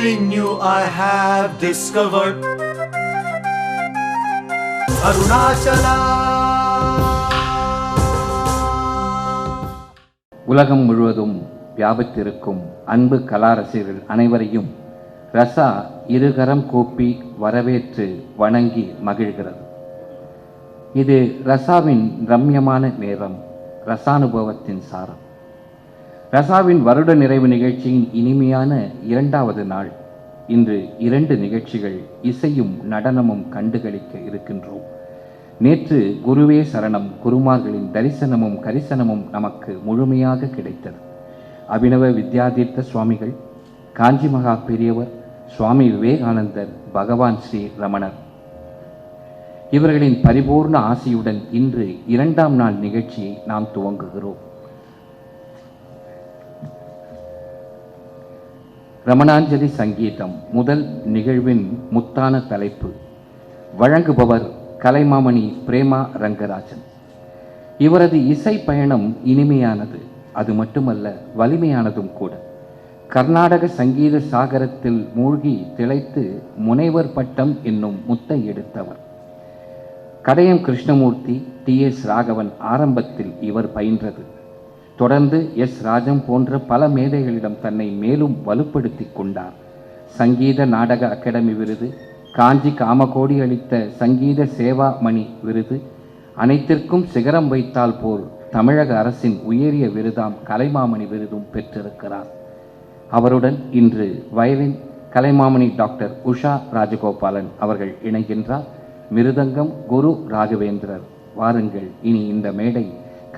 something new I have discovered. Arunachala. உலகம் முழுவதும் வியாபித்திருக்கும் அன்பு கலா ரசிகர்கள் அனைவரையும் ரசா இருகரம் கூப்பி வரவேற்று வணங்கி மகிழ்கிறது. இது ரசாவின் ரம்யமான நேரம், ரசானுபவத்தின் சாரம். ரசாவின் வருட நிறைவு நிகழ்ச்சியின் இனிமையான 2வது நாள். இன்று 2 நிகழ்ச்சிகள் இசையும் நடனமும் கண்டுகளிக்க இருக்கின்றோம். நேற்று குருவே சரணம் குருமார்களின் தரிசனமும் கரிசனமும் நமக்கு முழுமையாக கிடைத்தது. அபினவ வித்யாதீர்த்த சுவாமிகள், காஞ்சி மகா பெரியவர், சுவாமி விவேகானந்தர், பகவான் ஸ்ரீ ரமணர் இவர்களின் பரிபூர்ண ஆசியுடன் இன்று 2ஆம் நாள் நிகழ்ச்சியை நாம் துவங்குகிறோம். ரமணாஞ்சலி சங்கீதம் முதல் நிகழ்வின் முத்தான தலைப்பு. வழங்குபவர் கலைமாமணி பிரேமா ரங்கராஜன். இவரது இசை பயணம் இனிமையானது, அது மட்டுமல்ல வலிமையானதும் கூட. கர்நாடக சங்கீத சாகரத்தில் மூழ்கி திளைத்து முனைவர் பட்டம் என்னும் முத்தை எடுத்தவர். கடையம் கிருஷ்ணமூர்த்தி, டி.எஸ். ராகவன் ஆரம்பத்தில் இவர் பயின்றது. தொடர்ந்து எஸ். ராஜம் போன்ற பல மேதைகளிடம் தன்னை மேலும் வலுப்படுத்தி கொண்டார். சங்கீத நாடக அகாடமி விருது, காஞ்சி காமகோடி அளித்த சங்கீத சேவா மணி விருது, அனைத்திற்கும் சிகரம் வைத்தால் போல் தமிழக அரசின் உயரிய விருதாம் கலைமாமணி விருதும் பெற்றிருக்கிறார். அவருடன் இன்று வயலின் கலைமாமணி டாக்டர் உஷா ராஜகோபாலன் அவர்கள் இணைகின்றார். மிருதங்கம் குரு ராகவேந்திரர். வாருங்கள், இனி இந்த மேடை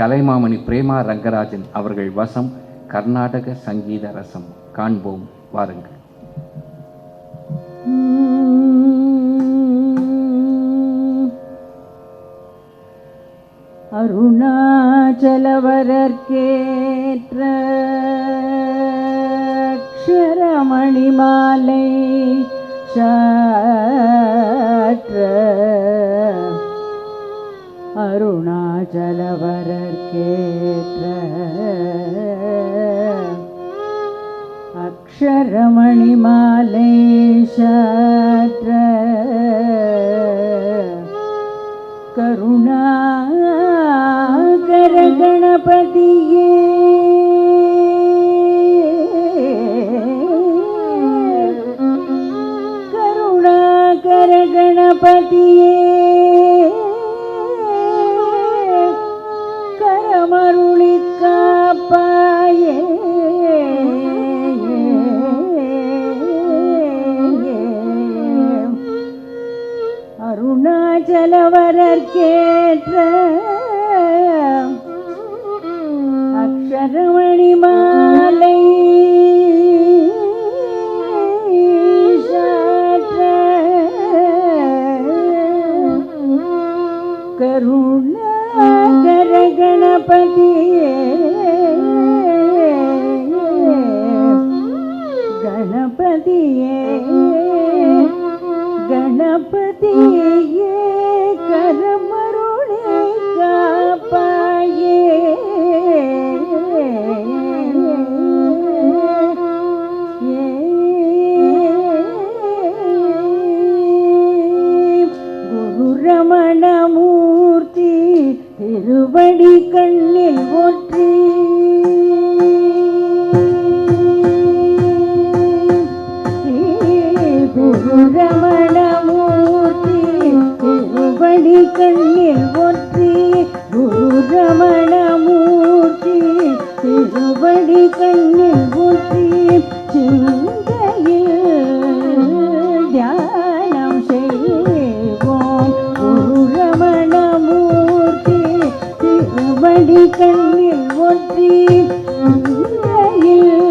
கலைமாமணி பிரேமா ரங்கராஜன் அவர்கள் வசம். கர்நாடக சங்கீத ரசம் காண்போம், வாருங்கள். அருணாச்சலவரர்க்கேற்ற அக்ஷரமணி மாலை சாற்ற அருணாச்சலவரர்க்கேற்ற அக்ஷரமணி மாலை சாற்ற கருணாகர கணபதியே கருணாகர கணபதியே கரமருளி காப்பாயே அருணாச்சலவரர்க்கேற்ற அக்ஷரமணி மாலை சாற்ற கருணாகர கணபதியே கணபதியே கணபதியே கரமருளி காப்பாயே குரு ரமணமூர்த்தி திருவடி கண்ணில் ஒற்றி குரு ரமணமூர்த்தி திருவடி கண்ணில் ஒற்றி குரு ரமணமூர்த்தி திருவடி கண்ணில் ஒற்றி சிந்தையில் தியானம் செய்வோம். குரு ரமணமூர்த்தி திருவடி கண்ணில் ஒற்றி சிந்தையில்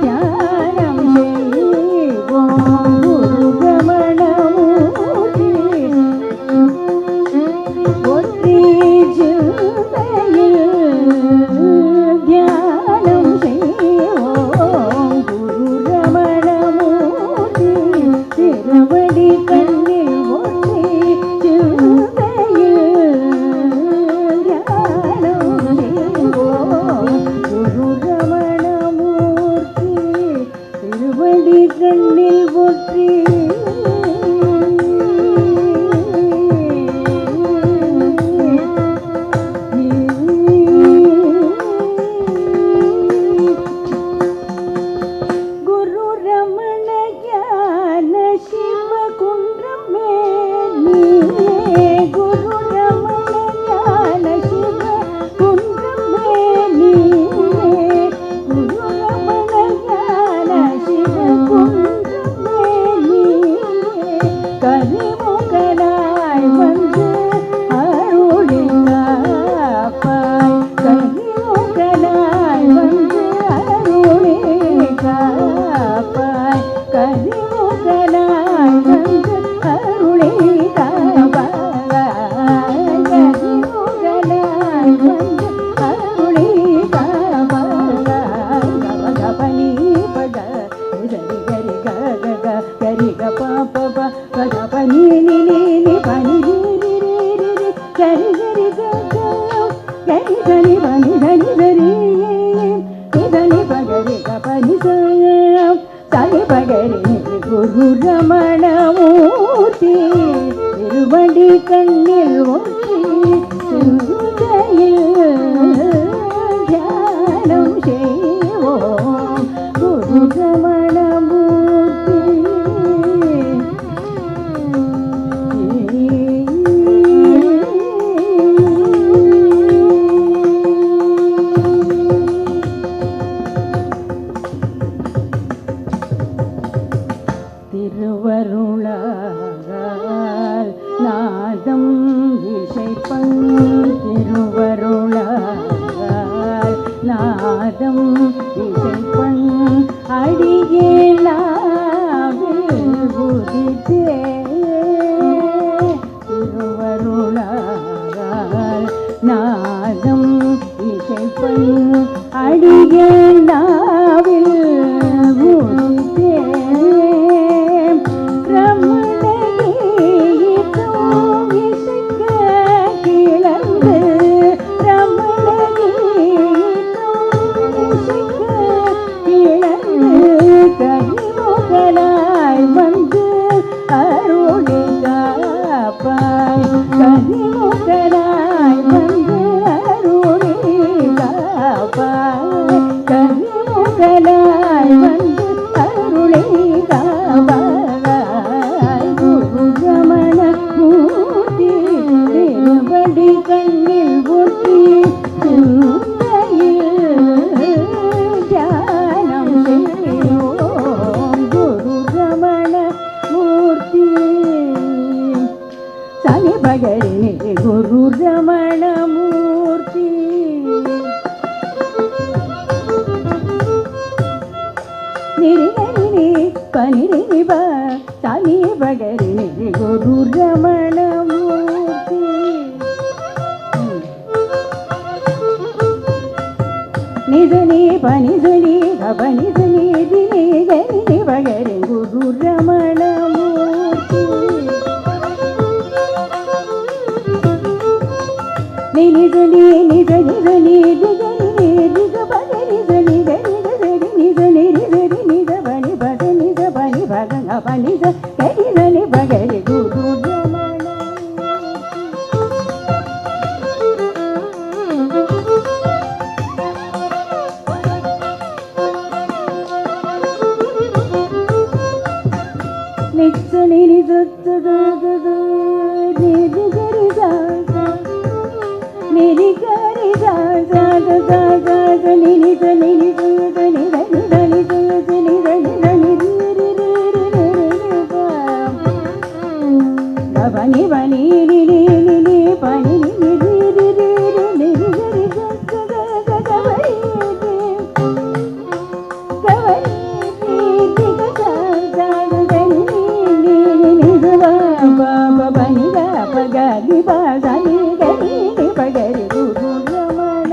தியானம் செய்வோம். குரு ரமணமூர்த்தி ஒற்றி சிந்தையில் தியானம் செய்வோம். குரு ரமணமூர்த்தி திருவடி கண்ணில் ஒற்றி சிந்தையில் தியானம் செய்வோம். கரி சரி பனி சரி சரி நிதனி பகரி கபனி சரி பகரி குரு ரமணமூர்த்தி திருவடி கண்ணில் ஒற்றி சிந்தையில் தியானம் செய்வோம் குரு ரமணமூர்த்தி. திருவருளால் நாதம் இசைப்பன் திருவருளால் நாதம் இசைப்பன் அடியேலாவில் உதித்தே திருவருளால் நாதம் இசைப்பன் அடியேலாவில் உதித்தே கனிமுகனாய் வந்து அருளி காப்பாய் கனிமுகனாய் வந்து அருளி காப்பாய் கனிமுகனாய் வந்து அருளி காப்பாய் குரு ரமண மூர்த்தி திருவடி கண்ணில் ஒற்றி பகரி குரு ரமணமூர்த்தி. நிரி பனிரி தனி பகரி குரு ரமணமூர்த்தி. நிதனி பனிசனி கபனிசனி தினி கனி பகரி குரு ரமணமூர்த்தி. நிதனி நித நிதனி நிதனி நித பகரி சனி கனி கரி நிதனி நிதனி நித பனி பத நித பனி பத பனி கரி சனி பகரி குரு நிச்சனி நிதத்தது நிதிகரி நிரி கரி நினி தனி தனி தனி தனி தனி தனி பனி பனி நினி நினி பனி நினி நிரி நிரி கரி கவரி கவரி தனி நினி பாப பனி பகரி பாதனி கரி பகரி குரு ரமண.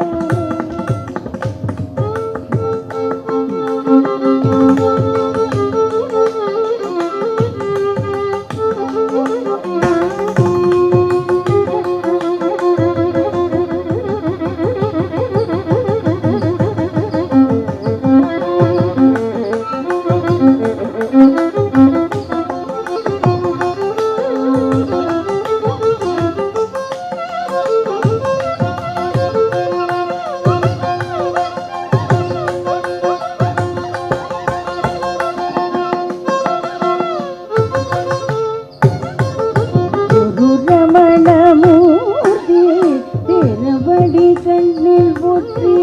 ரமணமூர்த்தி திருவடி கண்ணில் ஒற்றி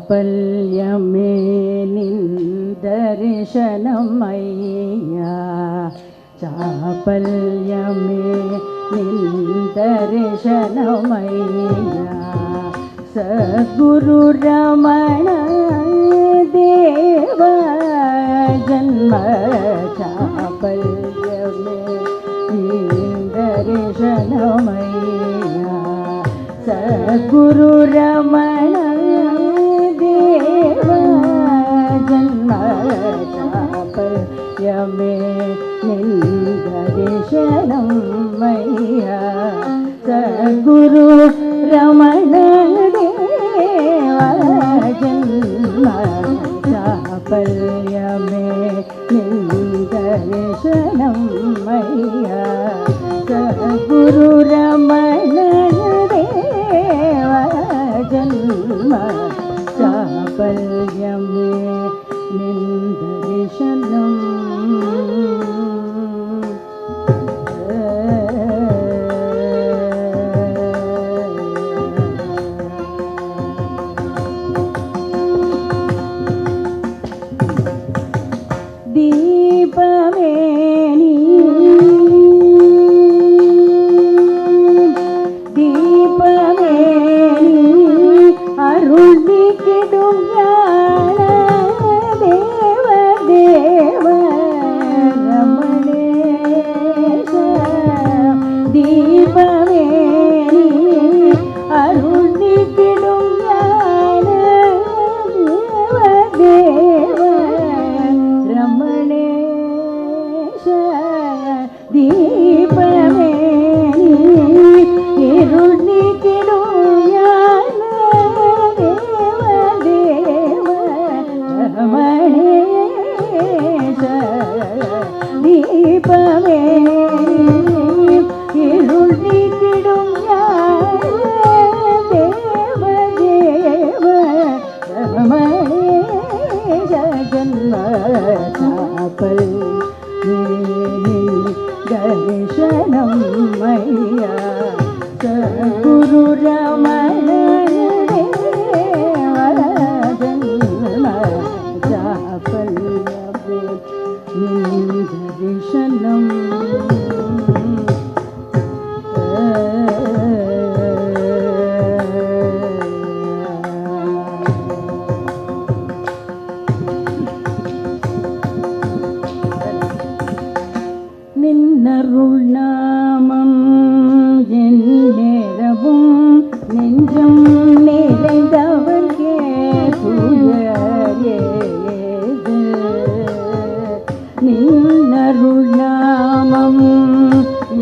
చాపల్యమే నిందర్శనమయ్యా ಚಾಪಲ್ಯಮೇ ನಿಂದರ್ಶನಮಯ್ಯ ಸದ್ಗುರು ರಮಣ ದೇವ ಜನ್ಮ ಚಾಪಲ್ಯಮೇ ನಿಂದರ್ಶನಮಯ್ಯ ಸದ್ಗುರು ರಮಣ ದೇವ ಜನ್ಮ ಚಾಪಲ್ಯಮೇ ನಿಂದರ್ಶನಮಯ್ಯ ಸದ್ಗುರು ರಮಣ ದೇವ ಜನ್ಮ ಚಾಪಲ್ಯಮೇ ನಿಂದರ್ಶನಮಯ್ಯ ಸದ್ಗುರು ರಮಣ ದೇವ ಜನ್ಮ ಚಾಪಲ್ಯಮೇ ನಿಂದರ್ಶನಂ ದೀಪವೇ ನೀ ದೀಪವೇ ನೀ ಅರುಳಿಕೆಡುಂ ಜ್ಞಾನ ದೇವ ದೇವ ರಮಣೇಶ ದೀಪವೇ ನೀ ಅರುಳಿಕೆಡುಂ ಜ್ಞಾನ ದೇವ ದೇವ ರಮಣೇಶ ದೀಪವೇ ಇರುಳಿಕೆಡುಂ ಜ್ಞಾನ ದೇವ ದೇವ ರಮಣೇಶ ದೀಪವೇ ಇರುಳಿಕೆಡುಂ ಜ್ಞಾನ ದೇವ ದೇವ ರಮಣೇಶ ಜನ್ಮ ಚಾಪಲ್ಯಮೇ ದರ್ಶನಮಯ್ಯ ಸದ್ಗುರು ರಮಣ ದೇವ ಜನ್ಮ ಚಾಪಲ್ಯಮೇ ದರ್ಶನಂ நின்னருள் நாமம் எந்நேரமும் நெஞ்சம் நிறைந்தவர்க்கே துயரேது நின்னருள் நாமம்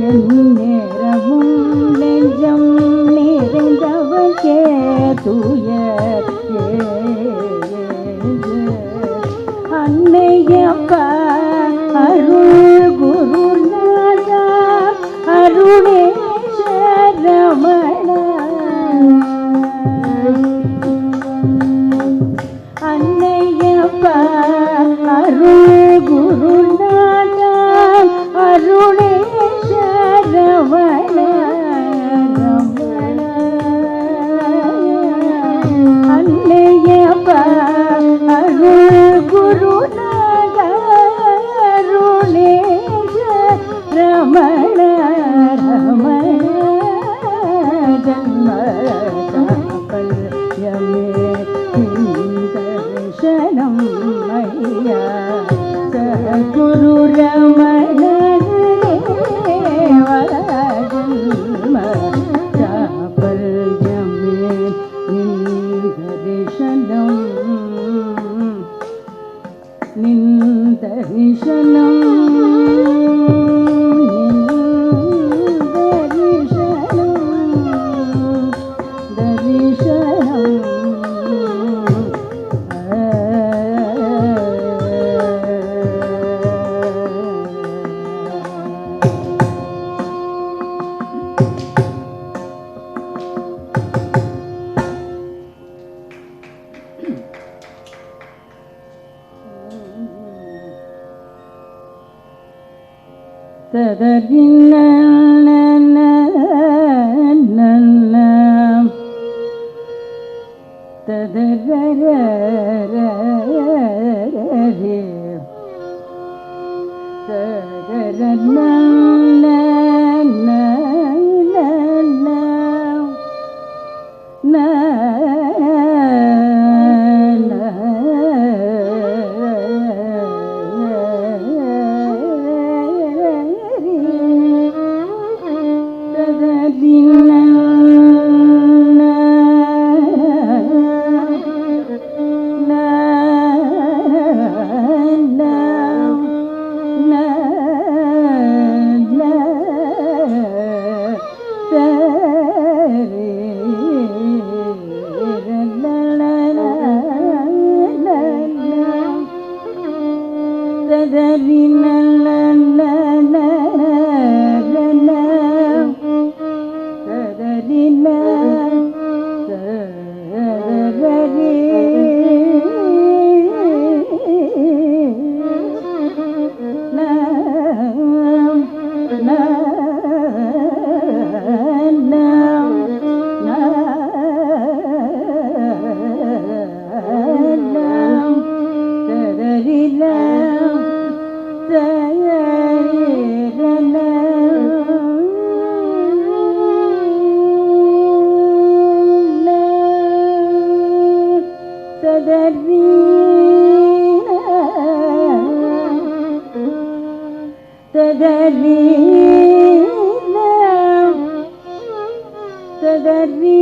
எந்நேரமும் நெஞ்சம் நிறைந்தவர்க்கே துயரேது அன்னையப்பா அருள் குருநாத அருணேஷ ரமண அன்னையப்பா அருள் குருநாத அருணேஷ ரமண ரமண அன்னையப்பா அருள் குருநாத அருணேஷ ரமண ரமண ஜன்ம ಚಾಪಲ್ಯಮೇ ದರ್ಶನಮಯ್ಯ ಸದ್ಗುರು ರಮಣ ದೇವ ಜನ್ಮ ಚಾಪಲ್ಯಮೇ ದರ್ಶನಂ ನಿಂದರ್ಶನಂ ததரி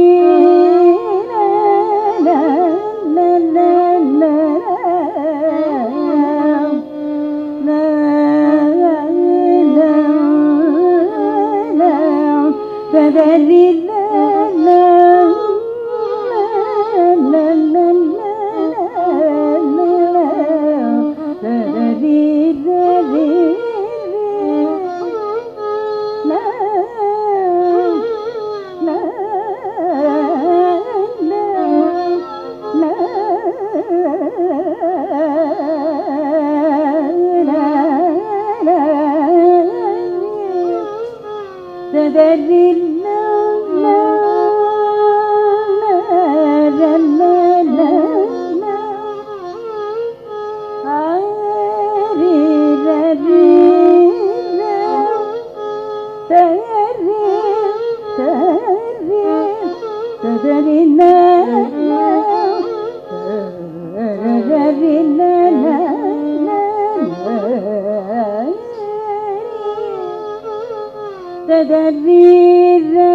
da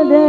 da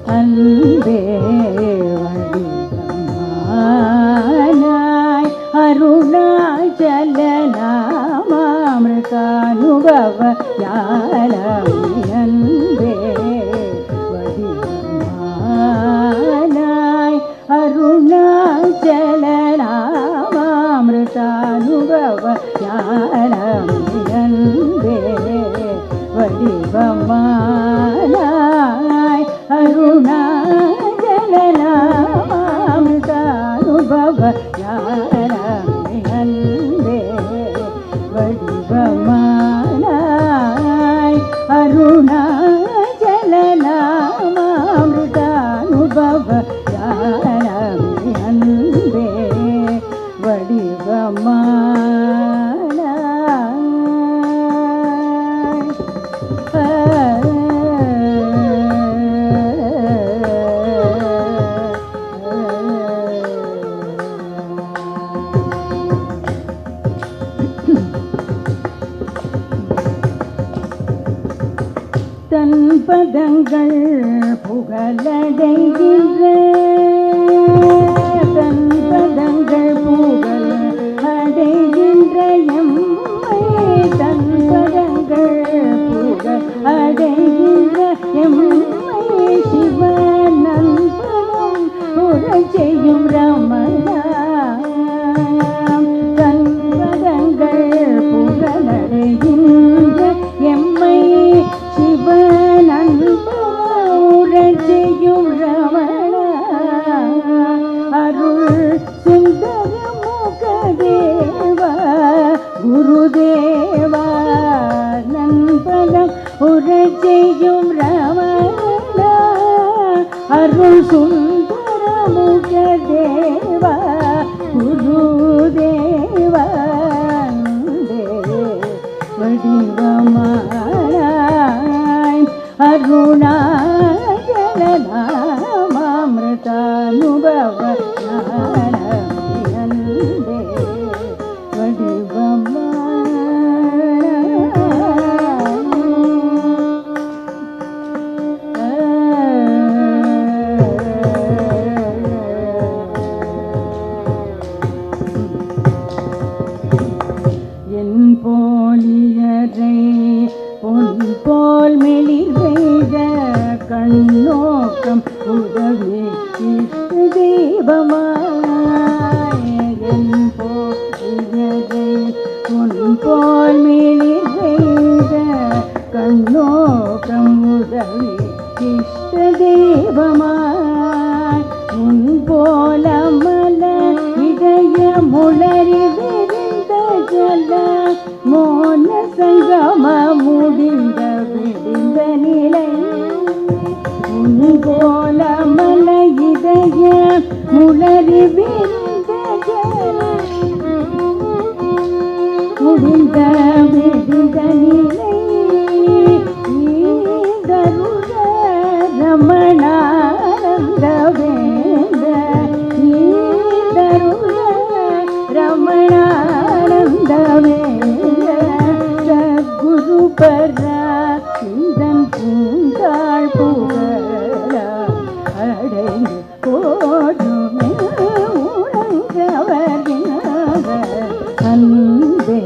அன்பே வடிவமானாய் அருணாச்சல நாமாமிருதானுபவ ஞானமே அன்பே வடிவமானாய் அருணாச்சல நாமாமிருதானுபவ ஞானமே அன்பே வடிவமானாய் அருணாச்சல நாமாமிருதானுபவ ஞானமே அன்பே வடிவமானாய் அருணாச்சல நாமாமிருதானுபவ ஞானமே அன்பே வடிவமானாய் தன் பதங்கள் புகழடைகின்ற தன் பதங்கள் புகழ் அடைகின்ற எம்மை தன் பதங்கள் புகழ் அடைகின்ற எம்மை சிவனன் பதம் புகழ் செய்யும் ரமணா தன் பதங்கள் புகழடைகின்ற எம்மை சிவனன் செய்யும் ரமணா அருள் சுந்தர முகதேவா குருதேவா நண்பலம் உர செய்யும் ரமணா அருள் சுந்தர முகதேவா குருதேவா வடிவமானாய் அருணாச்சல நாமாமிருதானுபவ ஞானமே அன்பே என் போலியரை பொன் போல் மெளிர் வைத கண்ணோக்கம் உதவி இஷ்ட தெய்வமாய் என் போலியரை பொன் போல் மெளிர் வைத கண்ணோக்கம் உதவி இஷ்ட தெய்வமாய் உன் போல மல இதய முளறி விரிந்த ஜல மோன சங்கம முடிந்த விடிந்த நிலை உன் போல மல இதய முளறி விரிந்த ஜல முடிந்த விடிந்த நிலை ஈதருட ரமணானந்த வேந்த ஈதருட ரமணானந்த வேந்த சத்குரு பரா சிந்தன் பூந்தாள் புகழ அடைந்து போடுமே உணங்கவர் அன்பே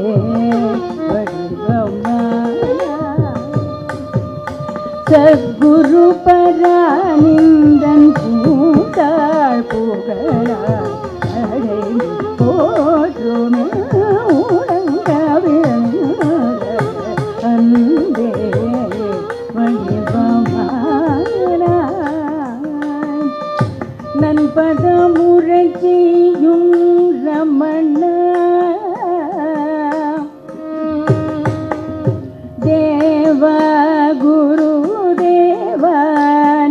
சத்குரு பரானிந்தன் பூந்தாள் புகழ அடைந்து போடுமே உணங்கவர் அன்பே வடிவமானாய் நன்பதமுறை செய்யும் ரமணா தேவா குரு தேவா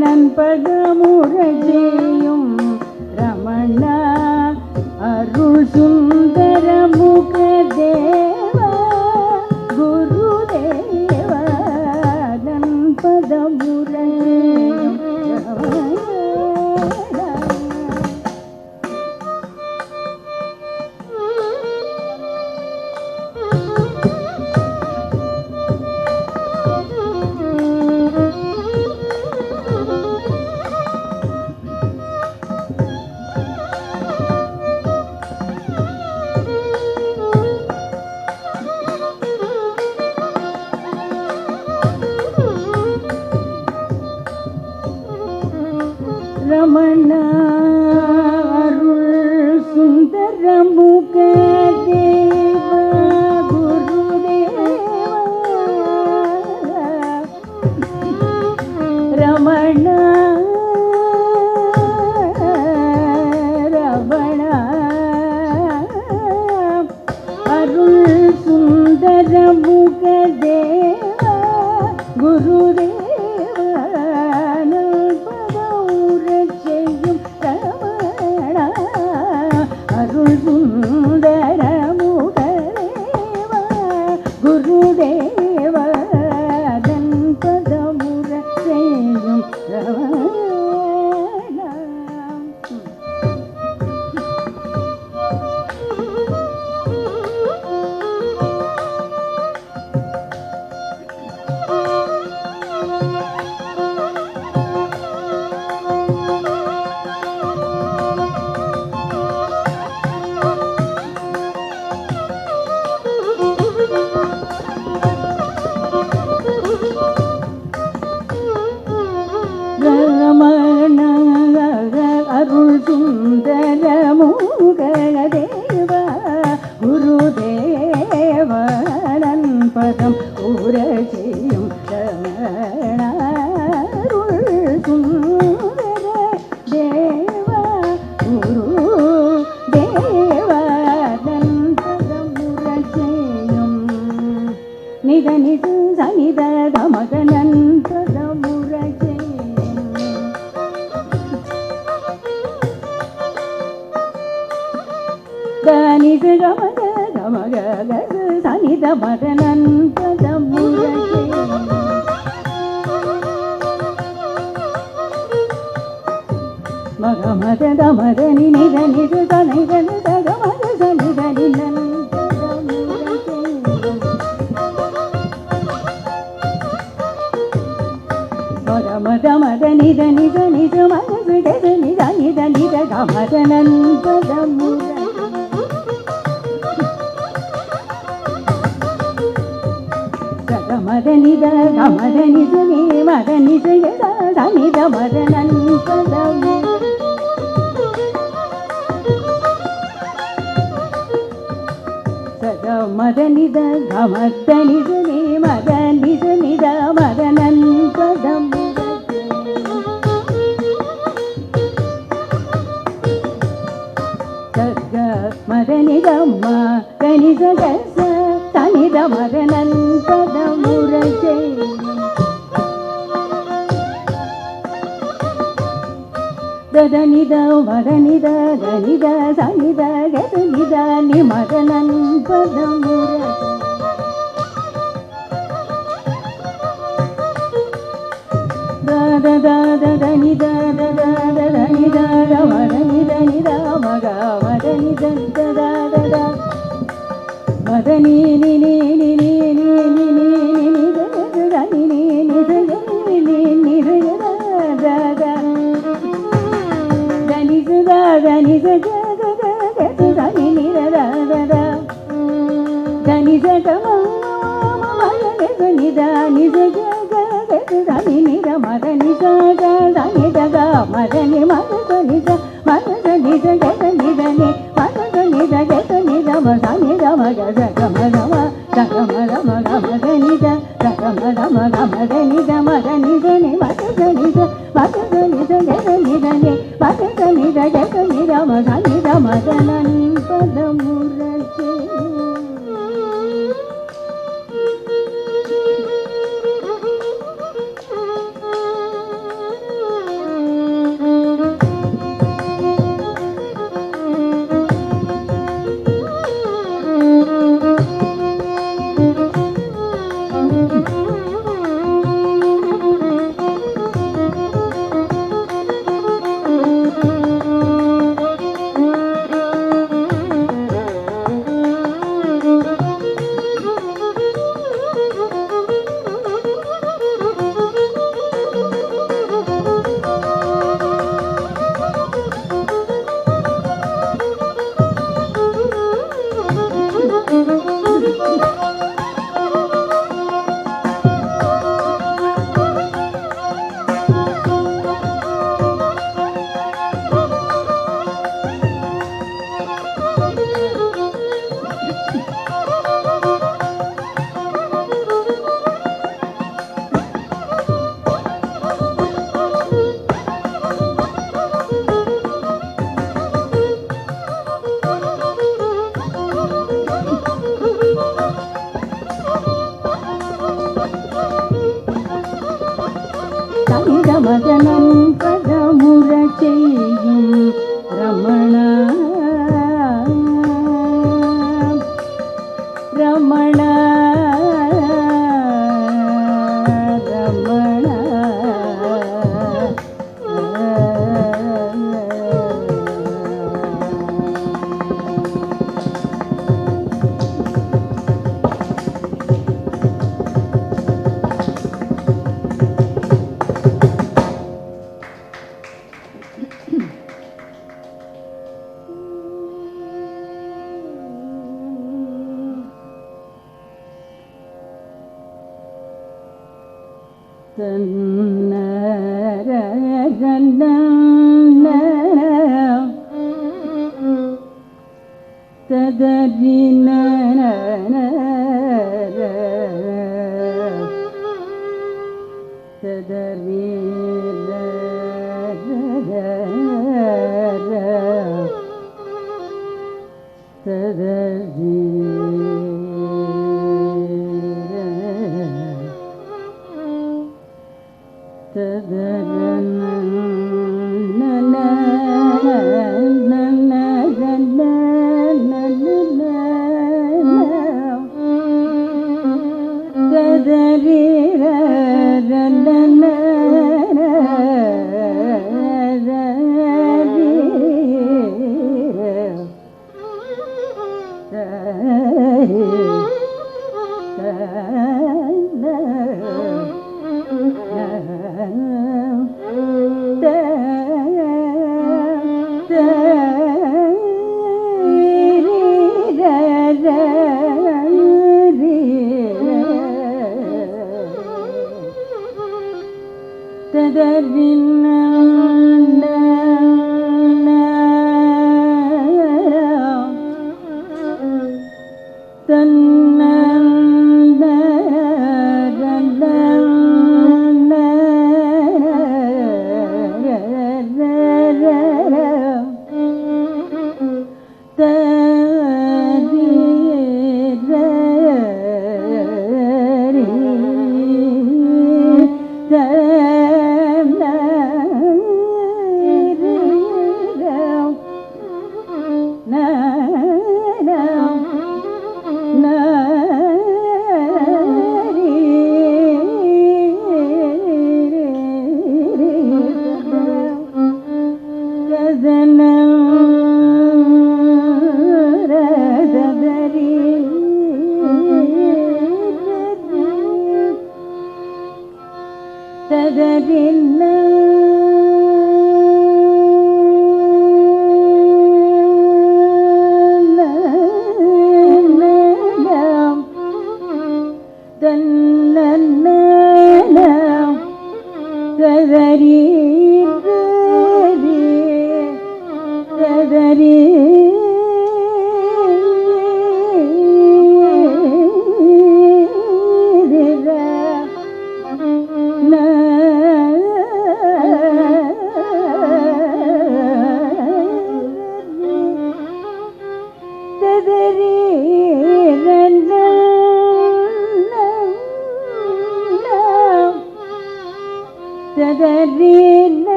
நன்பதமுறை செய்யும் ரமணா அருள் சுந்தர முக தேவா குரு தேவா நன்பதமுறை ரமண அருள் சுந்தர முக தேவ குருதேவ ரமண ரமண அருள் சுந்தர முக தேவ குருதேவ அருள் சுந்தர முகதேவ குருதேவ தன்பதமுற செய்யும் ரமண அருள் சுந்தர முகதேவ குருதேவ நன்பதம் ஊர செய்யும் ரமண அருள் சுந்தர தேவ குரு தேவ நன்பதம் ஊர செய்யும் நித நிது சனித தமக நன்பதம் ஊர நித கமக கமக கரு சனித மதனன் பதமுரகே மக மத தமத நித நித தனைத நித கமக சனித நிதன் மக மத மத நித நித நித மக சுட நித நித நித கமதனன் பதமுரகே மதனித கமதனித நீ மதனித தனித மதனன் பதம் சத மதனித கமதனித நீ மதனித நித மதனன் பதம் சக மதனித மதனித கச தனித மதனன் பதமுர தனித மதனித தனித சனித கதனித நி மதனன் பதமுர தனித தனித மதனித நித மக மதனித தத மதனி நி நி நி நி நி நி நி நி த நி நி நி த நி நி த த தனி த தனி த க க க த நி நி த த தனி த க ம ம த நி த நி த க க க த நி நி த ம த நி த க த நி த க ம த நி ம த நி த ம த நி த க த நி த நி ம த நி த க த நி த ம த நி த ம க த க ம த ம த க ம த ம க ம த நி த த க ம த ம க ம த நி த ம த நி த நி ம த நி த ம த நி த க த நி த நி ம த நி த க த நி த ம த நி த ம த நன் பதமுர மதனம் பதமுற செய்யும் ரமணா ரமணா ரமணா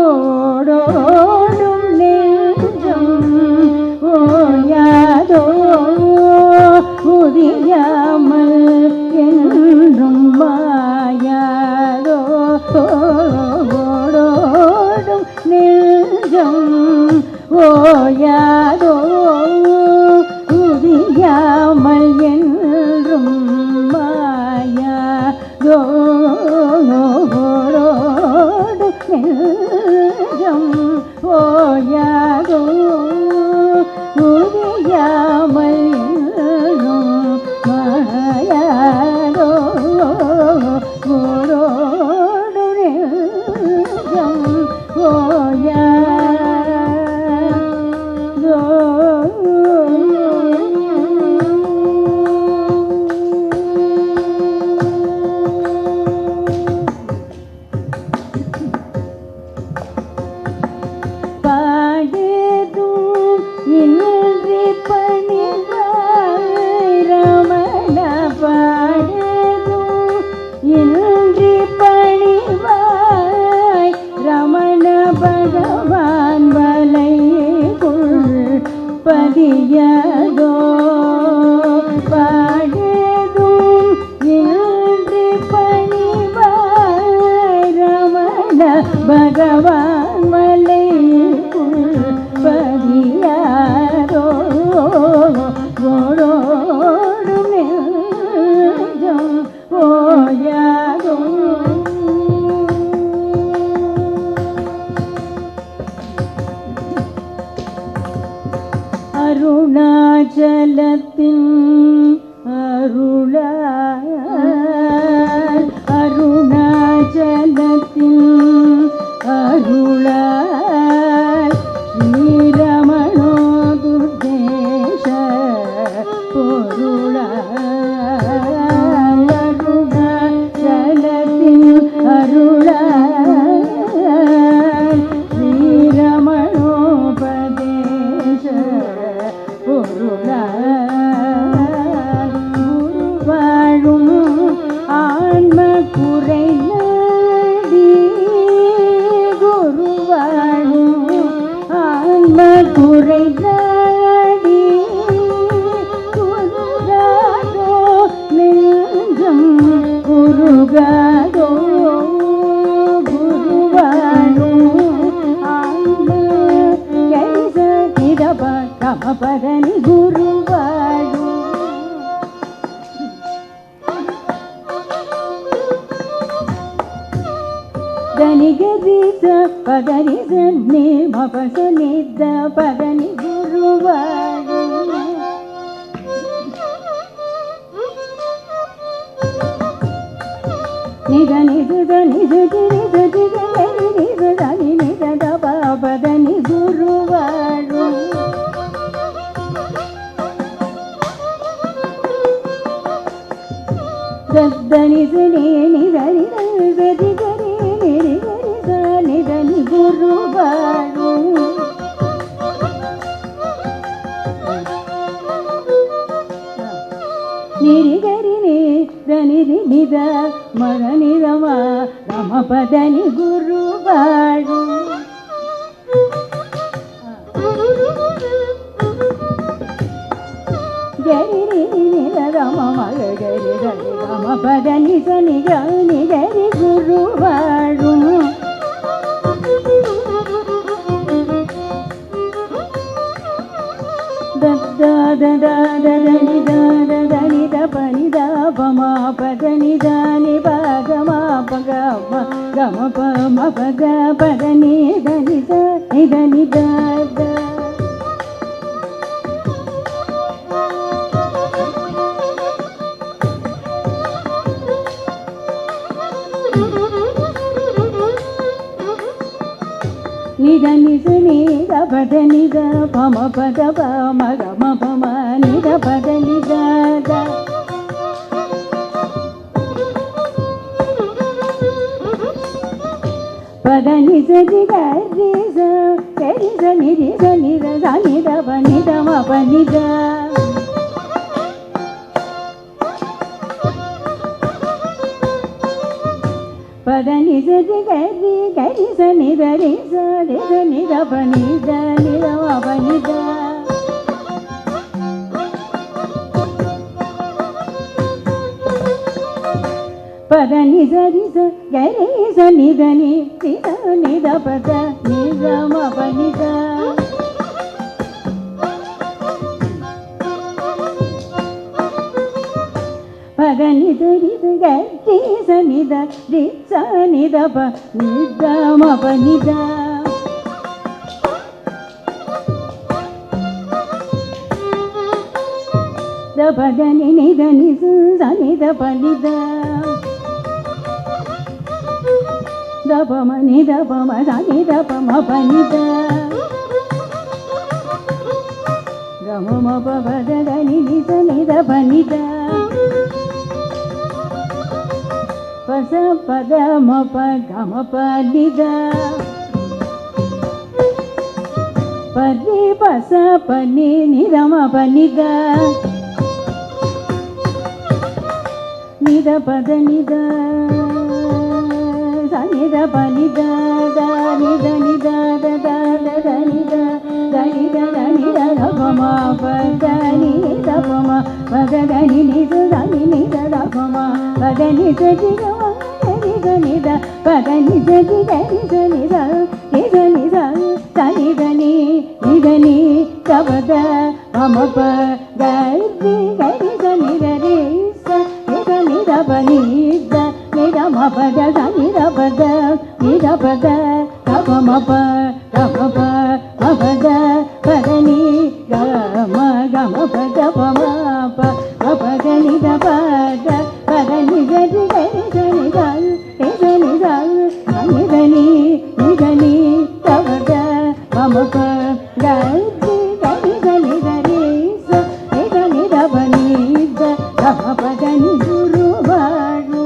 ஓயாதோடும் நெஞ்சம் ஓயாதோ உதியாமல் என்றும் மாயாதோ ஓடோடும் நெஞ்சம் ஓயாதோ உதியாமல் என்றும் மாயாதோ ஓடோடும் நெஞ்சம் ஓயாதோ உதியாமல் என்றும் மாயாதோ ஓடோடும் நெஞ்சம் ஓயாதோ பாடுதும் இன்றி பணிவாய் ரமண பாடுதும் இன்றி பணிவாய் ரமண பகவான் வலைக்குள் பதியதோ பாடுதும் இன்றி பணிவாய் ரமண பகவான் மலைக்குள் பதியாதோ ஓடோடும் நெஞ்சம் ஓயாதோ அருணாச்சலத்தின் அருளால் அருணாச்சலத்தின் அருளால் ஸ்ரீரமணோ துர்தேச பொருளால் அருணாச்சலத்தின் அருளால் ஸ்ரீரமணோபதேச பொருளால் வாழும் ஆன்ம குறை நாடி குரு வாழும் ஆன்ம குறை நாடி குருகாதோ நெஞ்சம் குருகாதோ குரு வாழும் ஆன்ம கைச இதப கமபதனி குரு வாழும் దని గది స పదని సన్ని మపస నిద్ద పదని గురువాడు నిద నిద నిద నిద నిద నిద దని నిద దప పదని గురువాడు దద్దని సని నిద నిద గది గరి నిరి గరి సని దని గురువాడు నిరి గరి ని దని నిద మగ నిరమ రమ పదని గురువాడు గరి నిద రమ మగ గరి గరి రమ పదని సని గని గరి గురువాడు దద్ద దద దని దని ద పని ద పమ పదని దని పగ మ పగ గమ ప మ పగ పదని దని ద దని ద నిద నిద నిద పద నిద పమ పద పమ గమ పమ నిద పద నిద పద నిద నిద నిద నిద నిద నిద నిద నిద మ ప నిద பத நிசதி கரி கரி சனி தரி சரி சனி தபனி தனி தபனி த பத நிசரி ச கரி சனி தனி சனி தபத நிதம பனி த பதனி தரி கரி சனி த ரி சனி தப நிதம பனி த பதனி நிதனி சனி த பனி த தபம நிதபம சனி தபம பனி த கமம பத தனி நிசனி த பனி த பச பத மப கம பனி த பரி பச பனி நிதம பனி த நித பத நித சனி த பனி த த நித நித த த த நித தனி த தனி த தபம பத நி தபம பத தனி நித தனி நித தபம பத நித ஜிகம நித நித பத நித ஜிக நித நித நித நித தனி தனி நித நி தபத மம ப கரி கரி தனி தரி ச நித நித பனி த நித ம பத தனி த பத நித பத தபம ப தப ப மபத பதனி கம கம பத பம ப மபத நித பத பதனி கரி கரி தனி தல் நிதனி தல் நிதனி நிதனி தபத மம ப கரி கரி தனி தரி ச நிதனி தபனி த தப பதனி குரு வாழு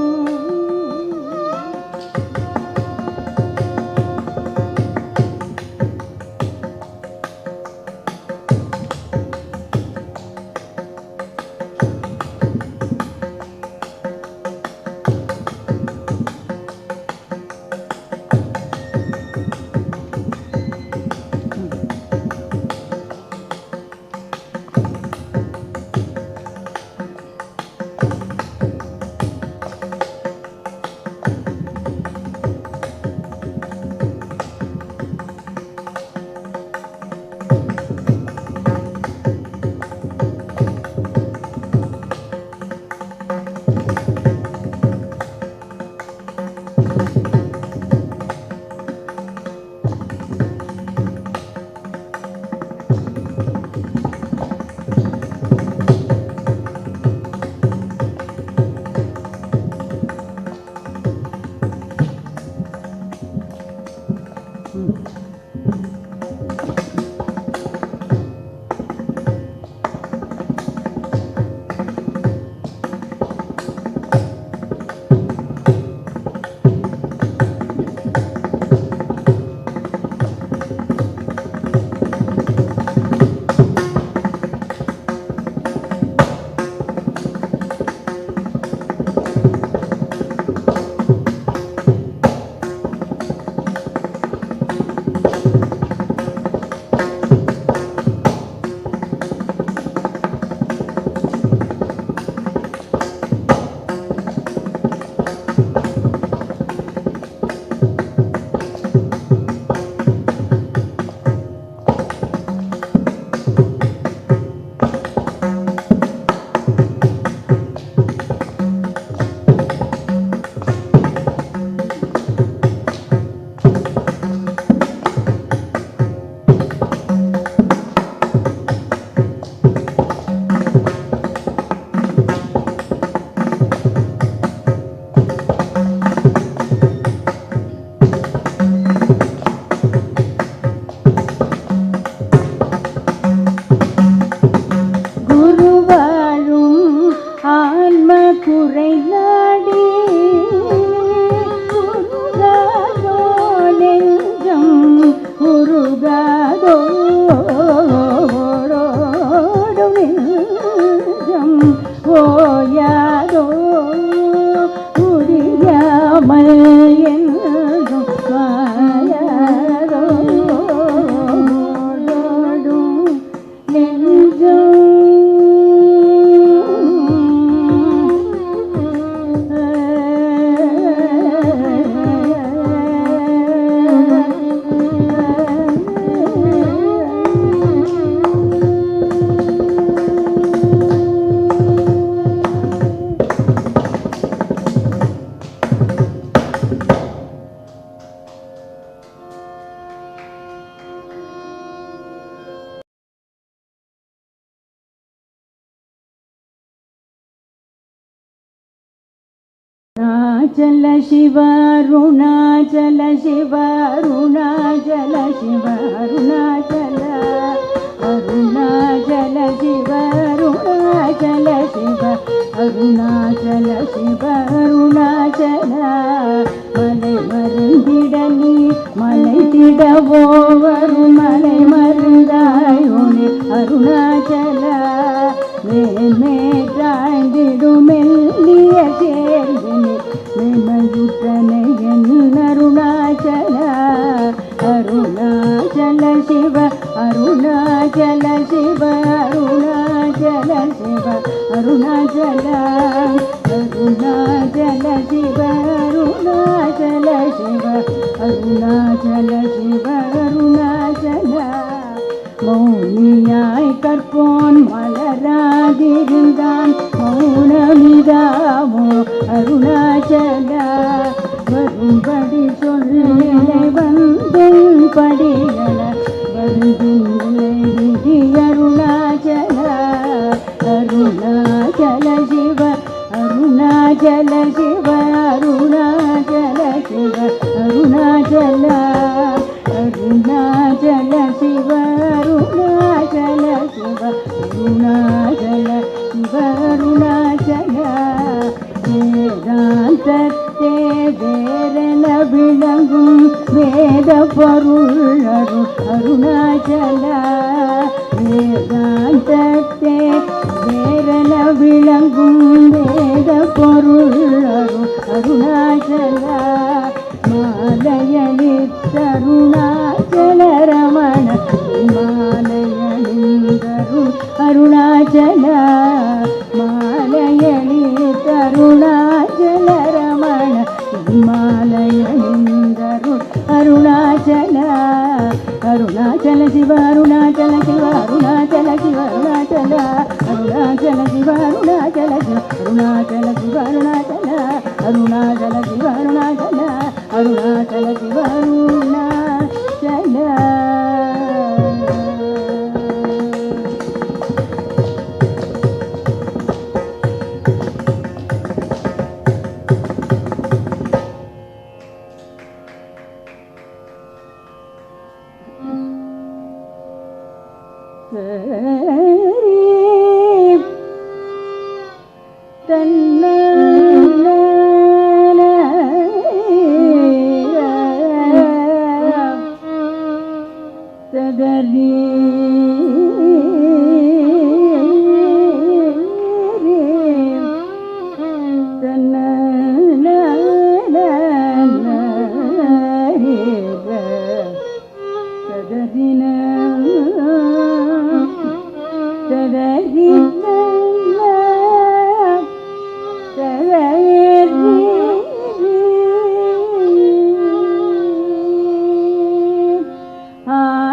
குறை நாடி உருகாதோ நெஞ்சம் உருகாதோ நெஞ்சம் ஓயாதோ புரியாமல் ಶಿವ ಅರುಣಾಚಲ ಶಿವ ಅರುಣಾಚಲ ಶಿವ ಅರುಣಾಚಲ ಅರುಣಾಚಲ ಶಿವ ಅರುಣಾಚಲ ಶಿವ ಅರುಣಾಚಲ ಶಿವ ಅರುಣಾಚಲ மலை மருந்திடனி மலை திடவோவரு மலை மருந்தாயோனே அருணாச்சல மேன்மேற்றாய்ந்திடுமெல்லிய சேர்வினி மேமயுற்றனை என் அருணாச்சல அருணாச்சல சிவ அருணாச்சல சிவ அருணாச்சல சிவ அருணாச்சல அருணாச்சல சிவ அருணாச்சல சிவ அருணாச்சல சிவ அருணாச்சல மௌனியாய் கற்போன் மலராதிருந்தான் மௌனமிதாமோ அருணாச்சல வரும்படி சொல்லிலை வந்தும் படிகள வருந்துங்களை விதி அருணாச்சல அருணாச்சல சிவ அருணாச்சல சிவ அருணாச்சல சிவ அருணாச்சல அருணாச்சல சிவ அருணாச்சல சிவ அருணாச்சல சிவ அருணாச்சல வேதாந்தத்தே வேரென விளங்கும் வேத பொருள் அருணாச்சல வேதாந்தத்தே வேரென விளங்கும் வேத பொருள் அருணாச்சல மாலையளித்தருணாச்சல ரமண மாலையணிந்தரு அருணாச்சல மாலையளித்தருணாச்சல ரமண மாலையணிந்தரு அருணாச்சல அருணாச்சல சிவ அருணாச்சல சிவ அருணாச்சல சிவ அருணாச்சல அருணாச்சல சிவ அருணாச்சல சிவ அருணாச்சல சிவ அருணாச்சல அருணாச்சல சிவ அருணாச்சல அருணாச்சல சிவ அருணாச்சல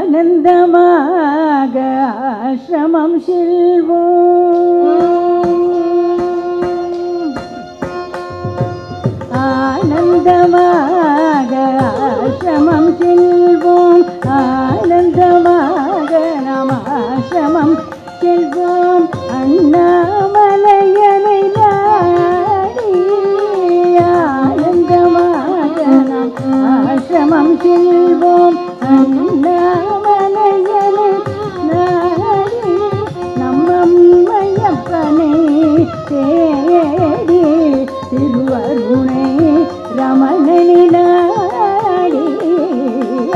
ஆனந்தமாக ஆசிரமம் செல்வோம் ஆனந்தமாக ஆசிரமம் செல்வோம் ஆனந்தமாக நாம் ஆசிரமம் செல்வோம் அண்ணாமலையனை நாடி ஆனந்தமாக நாம் ஆசிரமம் செல்வோம் அண்ணாமலையனை நாடி நம்மம்மையப்பனை தேடி திருவருணை ரமணனை நாடி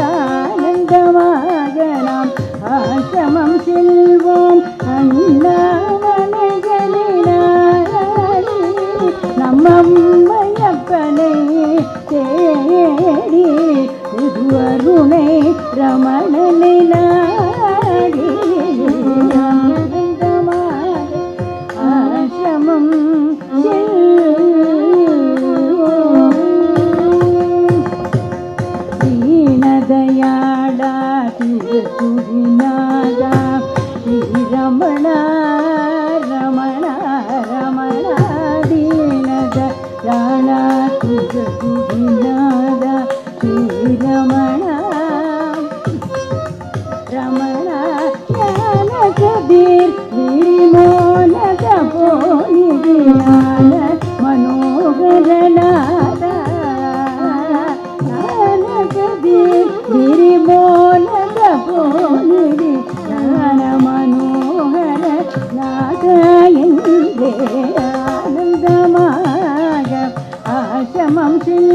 ஆனந்தமாக நாம் ஆசிரமம் செல்வோம் அண்ணாமலையனை நாடி நம்மம்மையப்பனை தேடி திருவருணை ரமணனை நாடி ஆனந்தமாக ஆசிரமம் செல்வோம் தீனதயாளா திருசுதிநாதா ஸ்ரீரமண ரமண ரமண தீனதயாளா திருசுதிநாதா ஸ்ரீரமண ரமண ஞான கபீர் நிரிமோன தபோனிதியான மனோகரநாத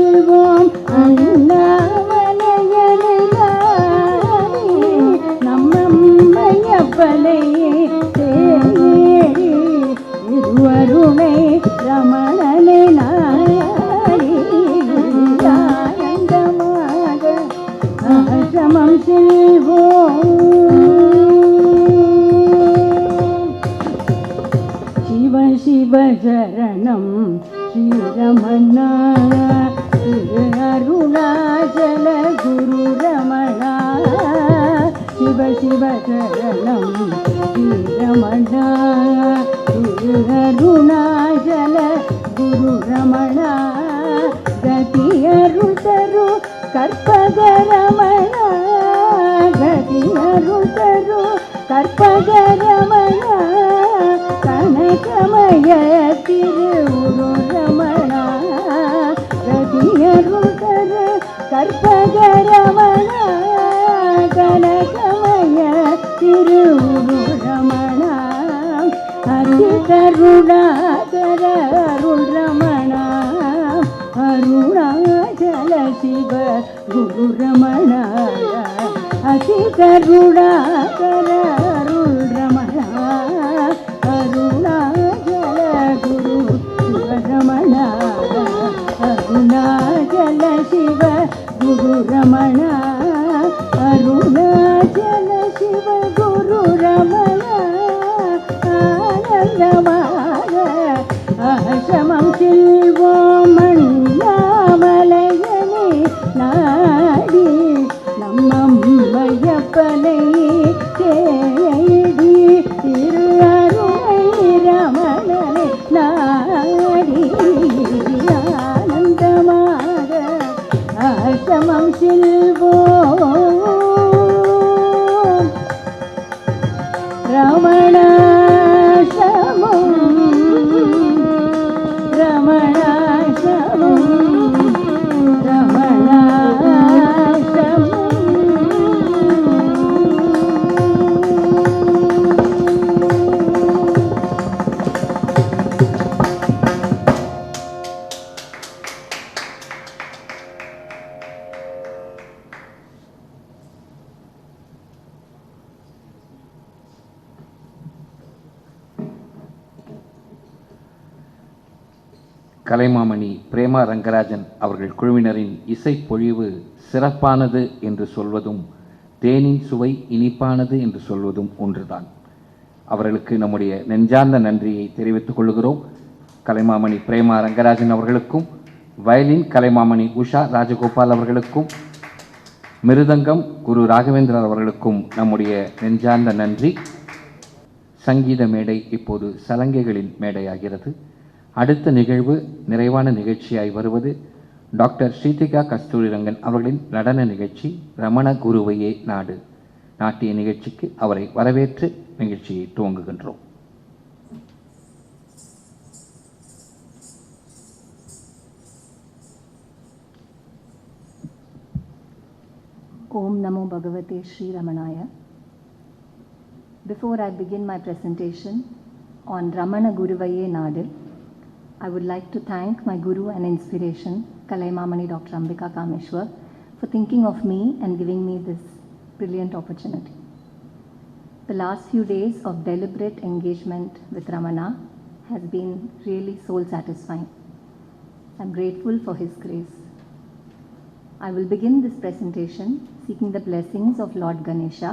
செல்வோம் அண்ணாமலையனை நாடி நம்மம்மையப்பனையே தேடி இருவருணை ரமணனை நாடி ஆனந்தமாக ஆசிரமம் செல்வோம். சிவ சிவ சரணம் ஸ்ரீரமணா திரு அருணாச்சல குரு ரமணா. சிவ சிவ சரணம் ஸ்ரீரமணா திரு அருணாச்சல குரு ரமணா. கதி அருள் தரு கற்பக ரமணா. கதி அருள் தரு கற்பக ரமணா. கனகமய திருவுரு ரமணா. கதியருள் தரு கற்பக ரமணா. கனகமய திருவுரு ரமணா. அதி கருணாகர அருள் ரமணா. அருணாச்சல சிவ குரு ரமணா. அதி கருணாகர அருள் ரமணா. அருணாச்சல குரு சிவரமணா. அருணாச்சல சிவ குரு ரமணா. அருணாச்சல சிவ குரு ரமணா. ஆனந்தமாக ஆசிரமம் செல்வோம் அண்ணாமலையனை நாடி நம்மம்மையப்பனை தேடி திரு அருணை ரமணனை நாடி ஆனந்தமாக ஆசிரமம் செல்வோம். ரமணாசிரமம் ரமணாசிரமம் ரமணாசிரமம். கலைமாமணி பிரேமா ரங்கராஜன் அவர்கள் குழுவினரின் இசைப்பொழிவு சிறப்பானது என்று சொல்வதும் தேனின் சுவை இனிப்பானது என்று சொல்வதும் ஒன்றுதான். அவர்களுக்கு நம்முடைய நெஞ்சார்ந்த நன்றியை தெரிவித்துக் கொள்கிறோம். கலைமாமணி பிரேமா ரங்கராஜன் அவர்களுக்கும், வயலின் கலைமாமணி உஷா ராஜகோபால் அவர்களுக்கும், மிருதங்கம் குரு ராகவேந்திரன் அவர்களுக்கும் நம்முடைய நெஞ்சார்ந்த நன்றி. சங்கீத மேடை இப்போது சலங்கைகளின் மேடையாகிறது. அடுத்த நிகழ்வு நிறைவான நிகழ்ச்சியாய் வருவது டாக்டர் ஸ்ரீதிகா கஸ்தூரிரங்கன் அவர்களின் நடன நிகழ்ச்சி ரமண குருவையே நாடு. நாட்டிய நிகழ்ச்சிக்கு அவரை வரவேற்று நிகழ்ச்சியை துவங்குகின்றோம். Om Namo Bhagavate Sri Ramanaya. Before I begin my presentation on Ramana Guruvaye Nadu, I would like to thank my Guru and inspiration, Kalaimamani Dr. Ambika Kameshwar, for thinking of me and giving me this brilliant opportunity. The last few days of deliberate engagement with Ramana has been really soul satisfying. I'm grateful for his grace. I will begin this presentation seeking the blessings of Lord Ganesha.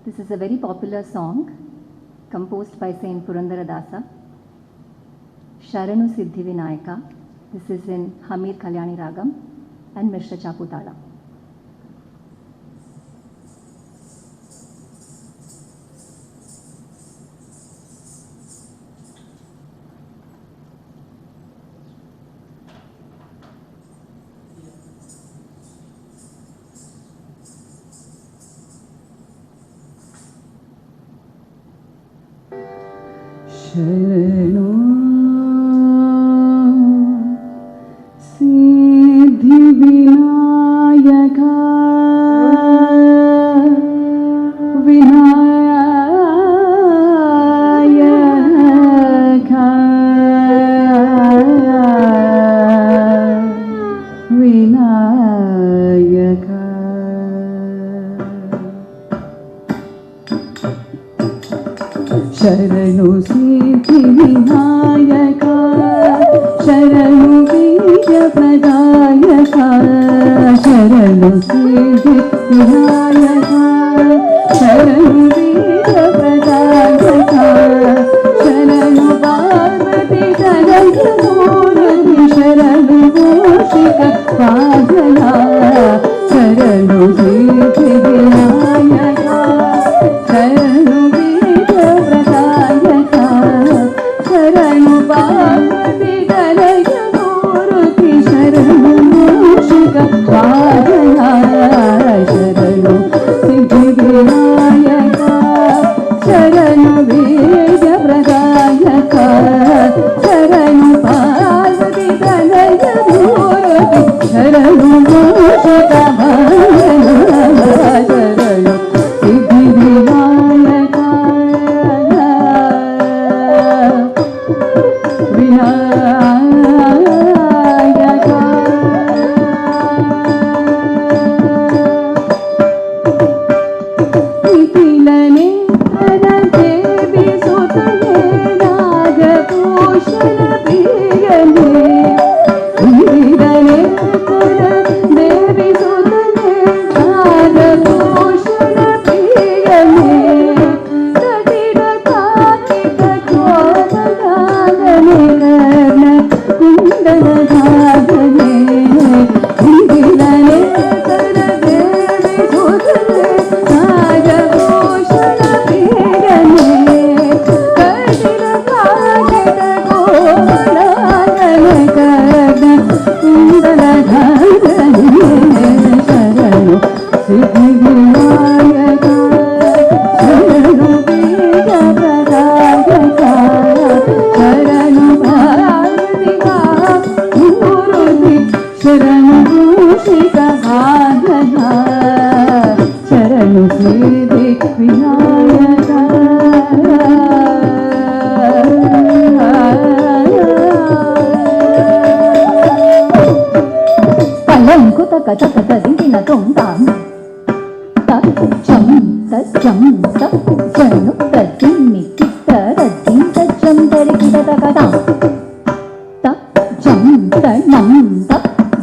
This is a very popular song composed by Saint Purandaradasa. Sharanu Siddhi Vinayaka. This is in Hamir Kalyani Ragam and Mishra Chaputala. शरणो सिद्धि विनायका विनायका ಶರಣು ಸಿದ್ಧಿ ವಿನಾಯಕ ಶರಣು ಬೀಜ ಪ್ರದಾಯಕ ಶರಣು ಸಿದ್ಧಿ ವಿನಾಯಕ ಶರಣು ಬೀಜ ಪ್ರದಾಯಕ ಶರಣು ಪಾರ್ವತಿ ತನಯ ಮೂರ್ತಿ ಶರಣು ಮೂಷಿಕ ಪಾದನ ಶರಣು ಸಿದ್ಧಿ ವಿನಾಯಕ ಶರಣು ಬೀಜ ಪ್ರದಾಯಕ ಶರಣು ಪಾರ್ವತಿ ತನಯ ಮೂರ್ತಿ ಶರಣು ಮೂಷಿಕ ಪಾದನ ಶರಣು ಸಿದ್ಧಿ ವಿನಾಯಕ ಶರಣು ಬೀಜ ಪ್ರದಾಯಕ ಶರಣು ಪಾರ್ವತಿ ತನಯ ಮೂರ್ತಿ ಶರಣು ಮೂಷಿಕ ಪಾದನ ಶರಣು ಸಿದ್ಧಿ ವಿನಾಯಕ ನಿಖಿಲನೆ ದೇವಿ ಸುತನೆ ನಾಗಭೂಷಣ ಪ್ರಿಯನೆ ನಿಖಿಲನೆ ದೇವಿ ಸುತನೆ ನಾಗಭೂಷಣ ಪ್ರಿಯನೆ ಕಟಿರ ಕಾಕಿತ ಕೋಪದಾಗನೆ ಕರ್ಣ ಕುಂಡಲ ಧಾಗನೆ ನಿಖಿಲನೆ ದೇವಿ ಸುತನೆ ನಾಗಭೂಷಣ ಪ್ರಿಯನೆ ಕಟಿರ ಕಾಕಿತ ಕೋಪದಾಗನೆ ಕರ್ಣ ಕುಂಡಲ ಧಾಗನೆ ಶರಣು ಸಿದ್ಧಿ ವಿನಾಯಕ ಶರಣು ಬೀಜ ಪ್ರದಾಯಕ ಶರಣು ಪಾರ್ವತಿಕ ಮೂರ್ತಿ ಶರಣು ಮೂಷಿಕ ಪಾದನ ಶರಣು ಸಿದ್ಧಿ ವಿನಾಯಕ ಪಲಂಕುತ ಕಚಕಟ ದಿಂಗಿನ ತೊಂದಾಂ ಚಂ ತಂ ಜನು ತದ್ದಿನ್ನಿ ಕಿತ್ತ ರದ್ದಿಂ ತಜ್ಜಂ ತರಿಕಿಟ ತಕಟಾಂ ಜಂ ತಣ್ಣಂ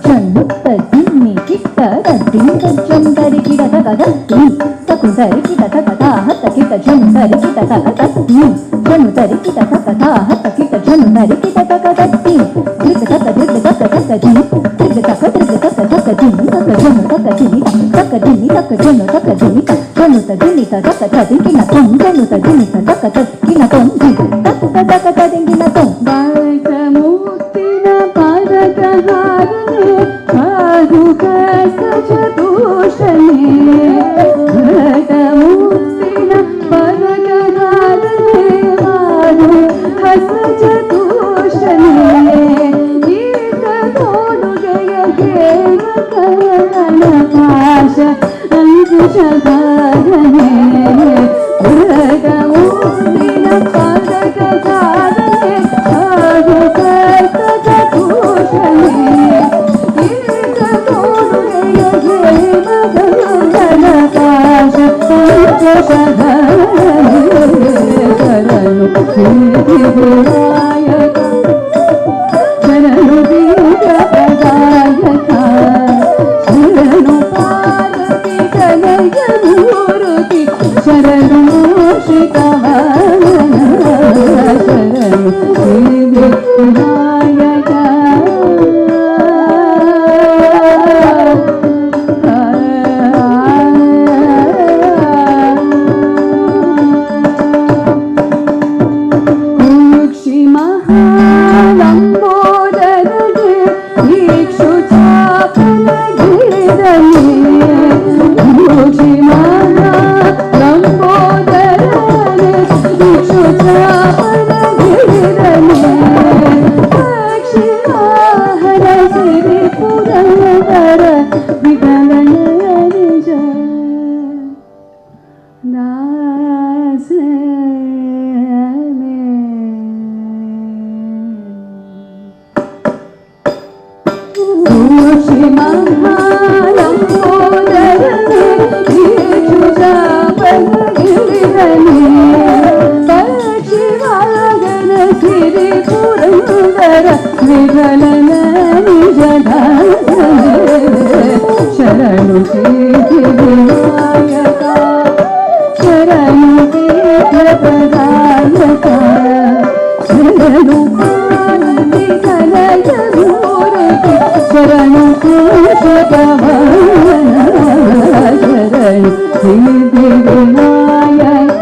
ಜನು ತದ್ದಿನ್ನಿ ಕಿತ್ತ ರದ್ದಿಂ ತಜ್ಜಂ ತರಿಕಿಟ ತಕದತ್ತಿ ತಕು ತರಿಕಿಟ ತಕಟಾ ಹತ್ತಕಿಟ ಜನು ತರಿಕಿಟ ತಕದತ್ತಿ ಜನು ತರಿಕಿಟ ತಕಟಾ ಹತ್ತಕಿಟ ಜನು ತರಿಕಿಟ ತಕದತ್ತಿ ದೃಗ ತಕ ದಿ ದೃಗ ತಕ ದಿ ತಕ ಜಿನಿ ತಕ ಜನು ತಕ ಜಿನಿ ತಕ ಜಿನಿ ತಕ ಜನು ತಕ ಜಿನಿ ಜನು ತ ಜಿನಿ ತ ತಕ ತ ದಿಂಗಿನ ತೊಂ ಜನು ತ ಜಿನಿ ತ ತಕ ತ ಕಿನ ತೊಂ ಜಿ ತಕ ತ ದಿಂಗಿನ ತೊಂ ಬಾಳಕ ಮುಕ್ತಿನ ಪಾದಕ ಹಾರನೆ ಪಾದುಕ ಸಜದೂಷಣೆ ಬಾಳಕ ಮುಕ್ತಿನ ಪಾದಕ ಹಾರನೆ ಪಾದುಕ ಸಜದೂಷಣೆ ಈತ ತೋಡುಗೆಯ ಹೇಮಕರಣ ಪಾಶ ಅಂಕುಶ ಧಾರನೆ ಬಾಳಕ ಮುಕ್ತಿನ ಪಾದಕ ಹಾರನೆ ಪಾದುಕ ಸಜದೂಷಣೆ ಈತ ತೋಡುಗೆಯ ಹೇಮಕರಣ ಪಾಶ ಅಂಕುಶ ಧಾರನೆ ಶರಣು ಸಿದ್ಧಿ ವಿನಾಯಕ ಶರಣು ಬೀಜ ಪ್ರದಾಯಕ ಶರಣು ಪಾರ್ವತಿ ತನಯ ಮೂರ್ತಿ ಶರಣು ಮೂಷಿಕ ವಾಹನ ಶರಣು ಸಿದ್ಧಿ ವಿನಾಯಕ ಕುಕ್ಷಿ ಮಹಾಲಂಬೋದರನೆ ಈಕ್ಷು ಚಾಪನ ಗಿರಿರನೆ ಕುಕ್ಷಿ ಮಹಾಲಂಬೋದರನೆ ಈಕ್ಷು ಚಾಪನ ಗಿರಿರನೆ ಅಕ್ಷಿರಾಹರ ಸಿರಿ ಪುರಂದರ ವಿಠಲನ ನಿಜ ಶ್ರೀ ಮಹಾಲಂಬೋದರನೆ ಶರಣು ವಿನಾಯಕ ಶರಣು ಪ್ರದಾಯಕ ಶರಣು ಶರಣು ಶರಣು ಸಿದ್ಧಿ Vinayaka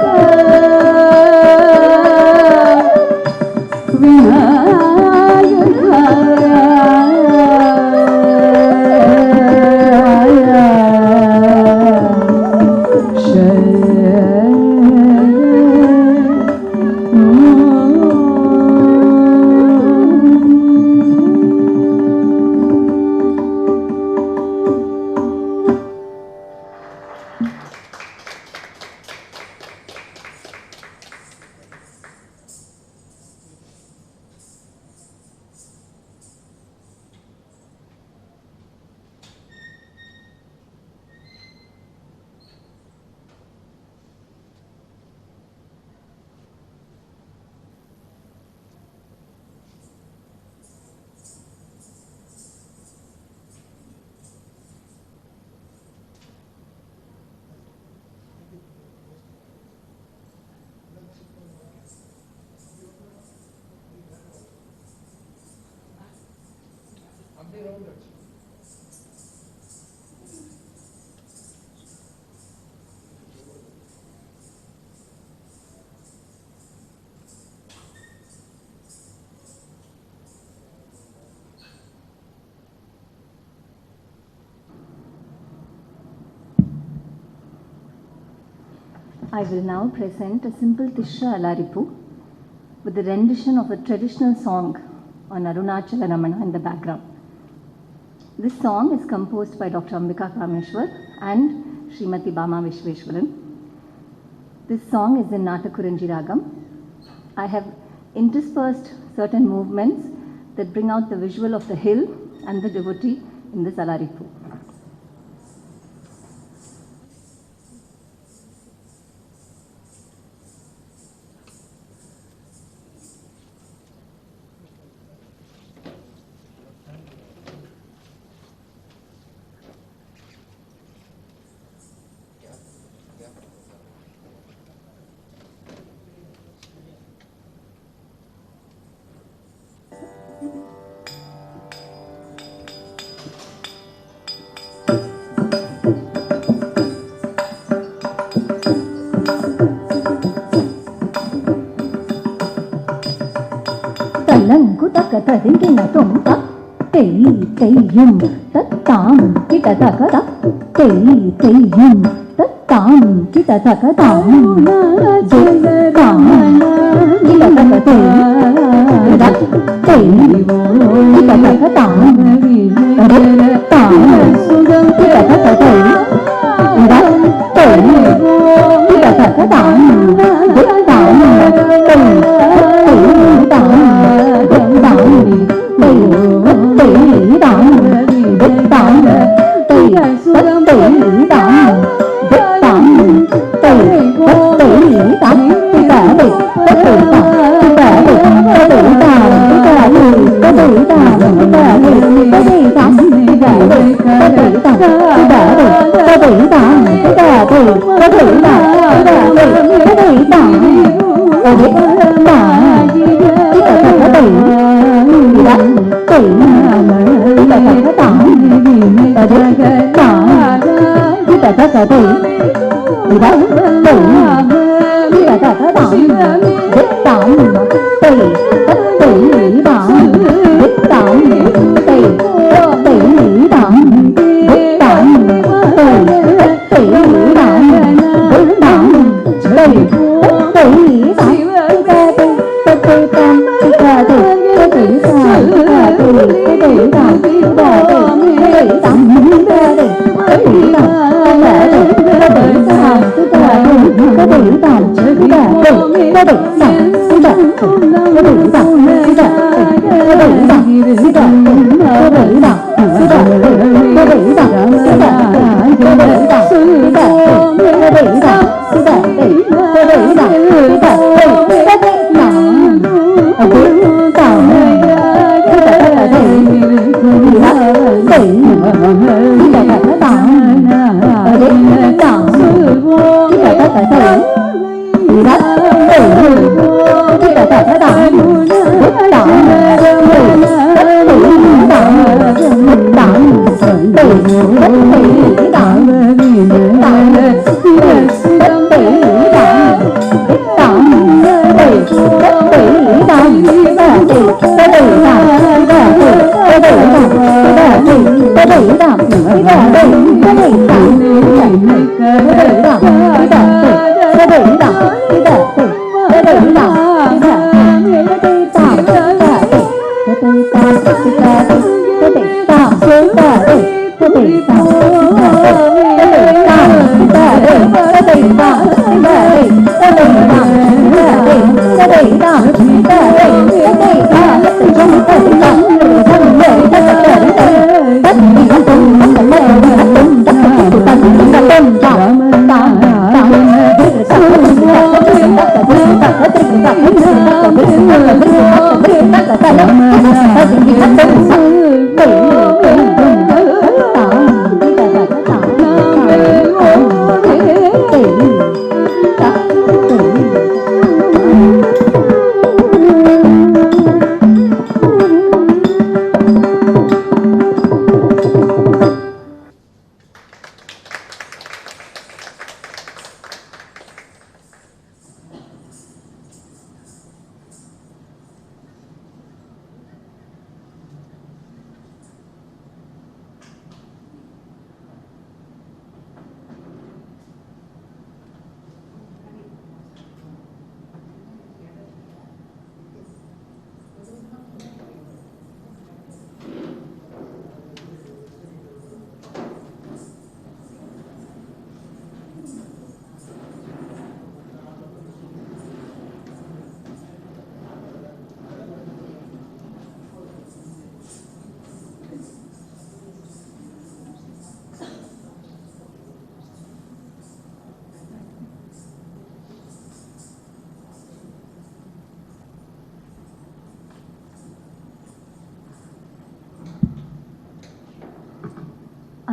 I will now present a simple Tishra Alaripu with the rendition of a traditional song on Arunachala Ramana in the background. This song is composed by Dr. Ambika Kameshwar and Srimati Bama Vishweshwaran. This song is in Natakuranji Ragam. I have interspersed certain movements that bring out the visual of the hill and the devotee in this Alaripu. ತದಿಂಗಿನ ತುಂಪ ತೆಯಿ ತೆಯ್ಯುಂ ತತ್ತಾಂ ಕಿಟ ತಕದ ತೆಯಿ ತೆಯ್ಯುಂ ತತ್ತಾಂ ಕಿಟ ತಕದಾಂ ಜಲರಾಮ ಕಿಟ ತಕತೆ ತೆಯಿ ಕಿಟ ತಕದಾಂ ತಾಂ ಸುಗಂ ಕಿಟ ತಕತೆ ತೆಯಿ ಕಿಟ ತಕದಾಂ ತಾಂ ತೆಯಿ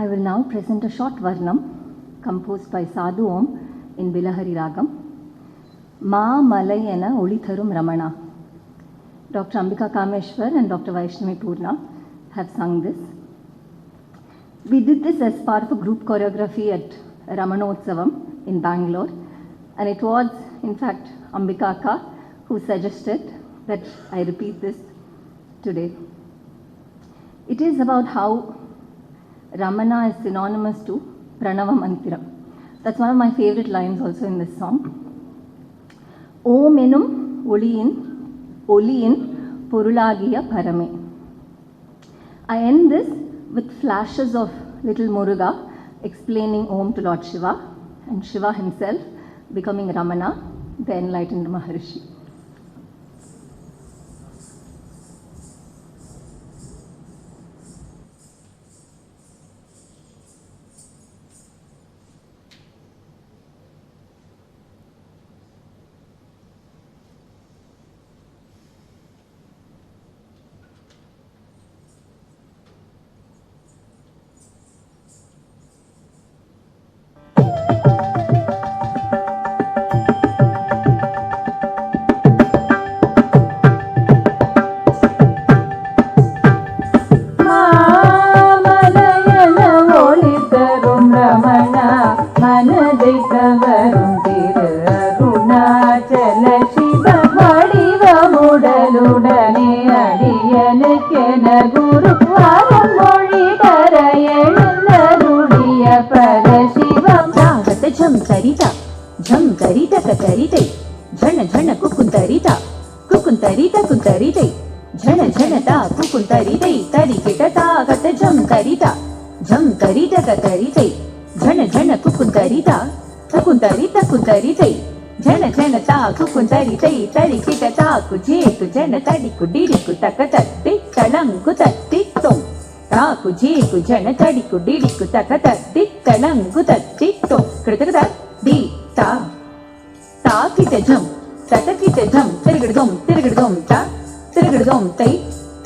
I will now present a short Varnam composed by Sadhu Om in Bilahari Ragam. Ma Malayana Olitharum Ramana. Dr. Ambika Kameshwar and Dr. Vaishnavi Purna have sung this. We did this as part of a group choreography at Ramanotsavam in Bangalore, and it was in fact Ambika Akka who suggested that I repeat this today. It is about how Ramana is synonymous to Pranava Mantra. That's one of my favorite lines also in this song. Om enum oliyin porulagiya parame. I end this with flashes of little Muruga explaining Om to Lord Shiva and Shiva himself becoming Ramana, the enlightened Maharishi.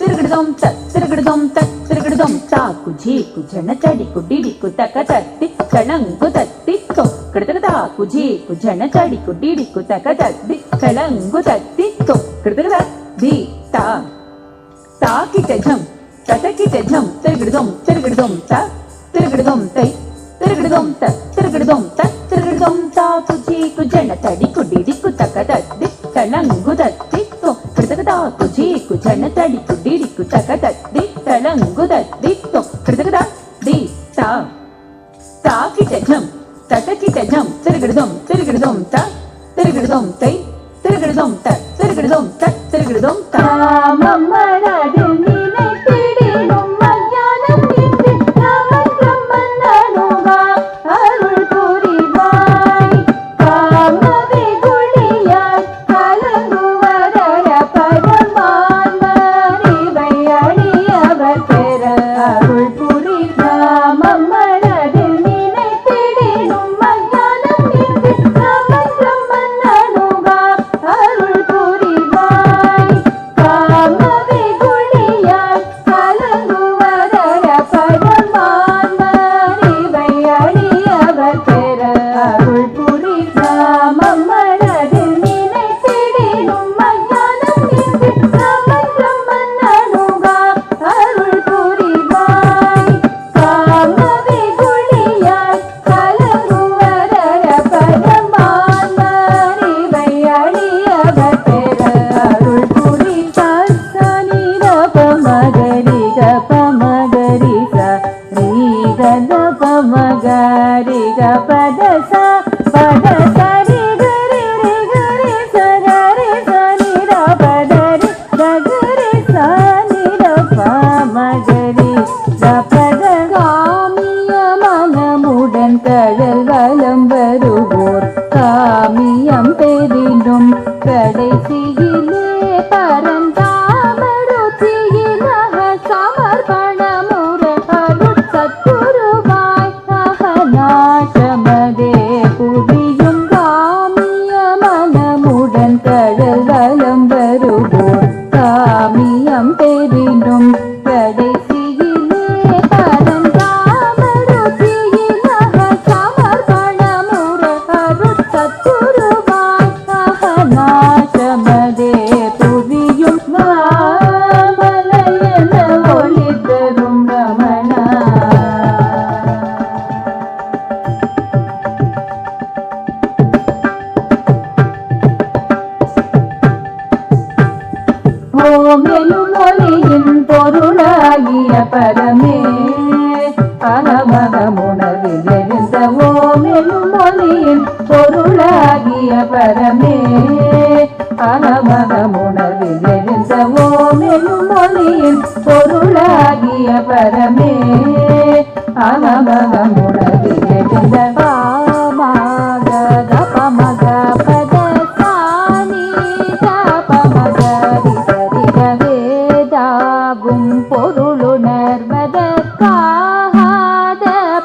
తిరగడదం తిరగడదం తాకు జీకు జన చడికు డిడికు తక తత్తి చలంగు తత్తితో కడతగదాకు జీకు జన చడికు డిడికు తక తత్తి చలంగు తత్తితో కడతగదా the తా తాకిట ఝం తటకిట ఝం తిరగడదం తా తిరగడదం తై తిరగడదం తిరగడదం తాకు జీకు జన చడికు డిడికు తక తత్తి చలంగు తత్తితో కడతగదాకు జీకు జన చడికు డిడికు తక తత్తి చలంగు తత్తితో కడతగదా ది తా తాకిట ఝం తటకిట ఝం తిరగడదం తా తిరగడదం తై తిరగడదం తిరగడదం తా மம்மரது நினைத்திடினும் மஞானம் இன்று ராமன் பிரம்மன் அணுகா அருள் புரிவாய் காமவே குளியாய் கலங்குவதர பரமான்மறிவை அழியவர் பெற அருள் புரிவாய் மம்மரது நினைத்திடினும் மஞானம் இன்று ராமன் பிரம்மன் அணுகா அருள் புரிவாய் காமவே குளியாய் கலங்குவதர பரமான்மறிவை அழியவர் பெற அருள் புரிவாய் மம்மரது நினைத்திடினும் மஞானம் இன்று ராமன் பிரம்மன் அணுகா அருள் புரிவாய் காமவே குளியாய் கலங்குவதர பரமான்மறிவை அழியவர் பெற அருள் புரிவாய் சனித பமகரி கபமகரி ரீகத பமகரி கபதச பதசரி கரி கரி சகரி சனித பதரி கரி சனித பமகரி கபத காமிய மனமுடன் கடல் வலம் வருவோர் காமியம் பெரினும் கடைசியிலே பரந்தாமருத்தியிலக சமர்ப்பணமுற அருட் சத்குருவாய் அகநாசமதே புரியும் காமிய மனமுடன் கடல் வலம் வருவோர் காமியம் பெரினும் கடைசியிலே பரந்தாமருத்தியிலக சமர்ப்பணமுற அருட் சத்குருவாய் அகநாசமதே புரியும் மாமலையென ஒளி தரும் ரமணா ஓம் எனும் ஒளியின் பொருளாகிய பரமே அகமகமுணர்வில் எழுந்த ஓம் எனும் ஒளியின் பொருளாகிய பரமே அகமகமுணர்வில் எழுந்த ஓம் எனும் ஒளியின் பொருளாகிய பரமே அகமகமுணர்வில் எழுந்த பாமாக பமக பத சாணி பமகரி சரிக வேதாவும் பொருளுணர்வதற்காக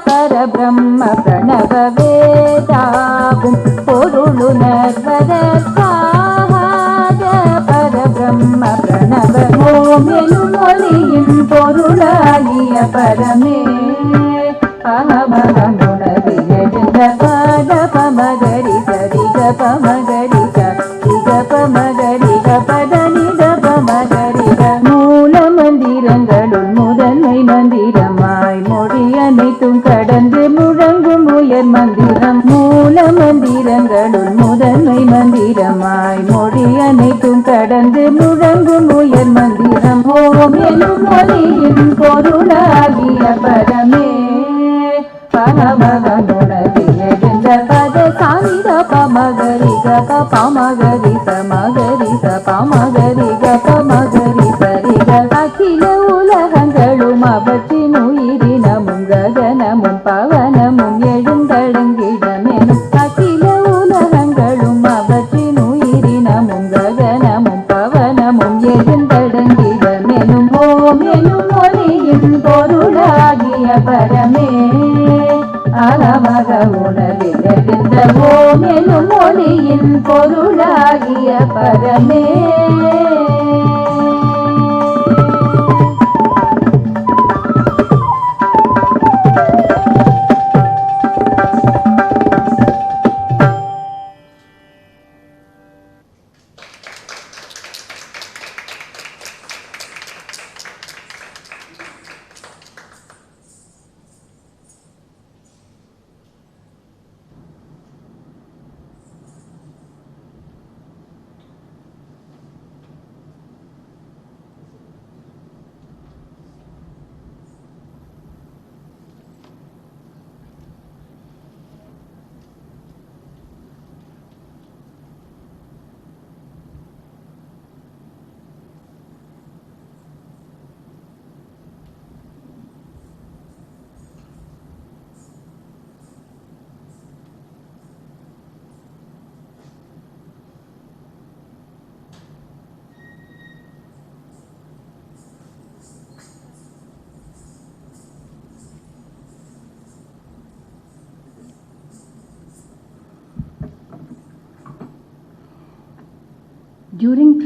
பரபிரம்ம பிரணவ வேதாவும் பொருளுணர்வதற்காக பரபிரம்ம பிரணவ ஓம் எனும் ஒளியின் பொருளாகிய பரமே அகமகமுணர்வில் எழுந்த பாத பமகரி சரிக பமகரி சரிக பமகரி பத நித பமகரி மூல மந்திரங்களுள் முதன்மை மந்திரமாய் மொழி அனைத்தும் கடந்து முழங்கும் உயர் மந்திரம் மூல மந்திரங்களுள் முதன்மை மந்திரமாய் மொழி அனைத்தும் கடந்து முழங்கும் உயர் மந்திரம் ஓம் எனும் ஒளியின் பொருளாகிய பரமே பரமகமுணர்வில் எழுந்த பத சாமித பமகரி கப பமகரி சமகரி ச பமகரி கபமகரி சரிக அகில உலகங்களும் அவற்றின் உயிரினமும் ககனமும் பவனமும் எழுந்தடங்கிடமெனும் அகில உலகங்களும் அவற்றின் உயிரினமும் ககனமும் பவனமும் எழுந்தடங்கிடமெனும் ஓம் எனும் ஒளியின் பொருளாகிய பரமே அகமக உணர்வில் எழுந்த ஓம் எனும் ஒளியின் பொருளாகிய பரமே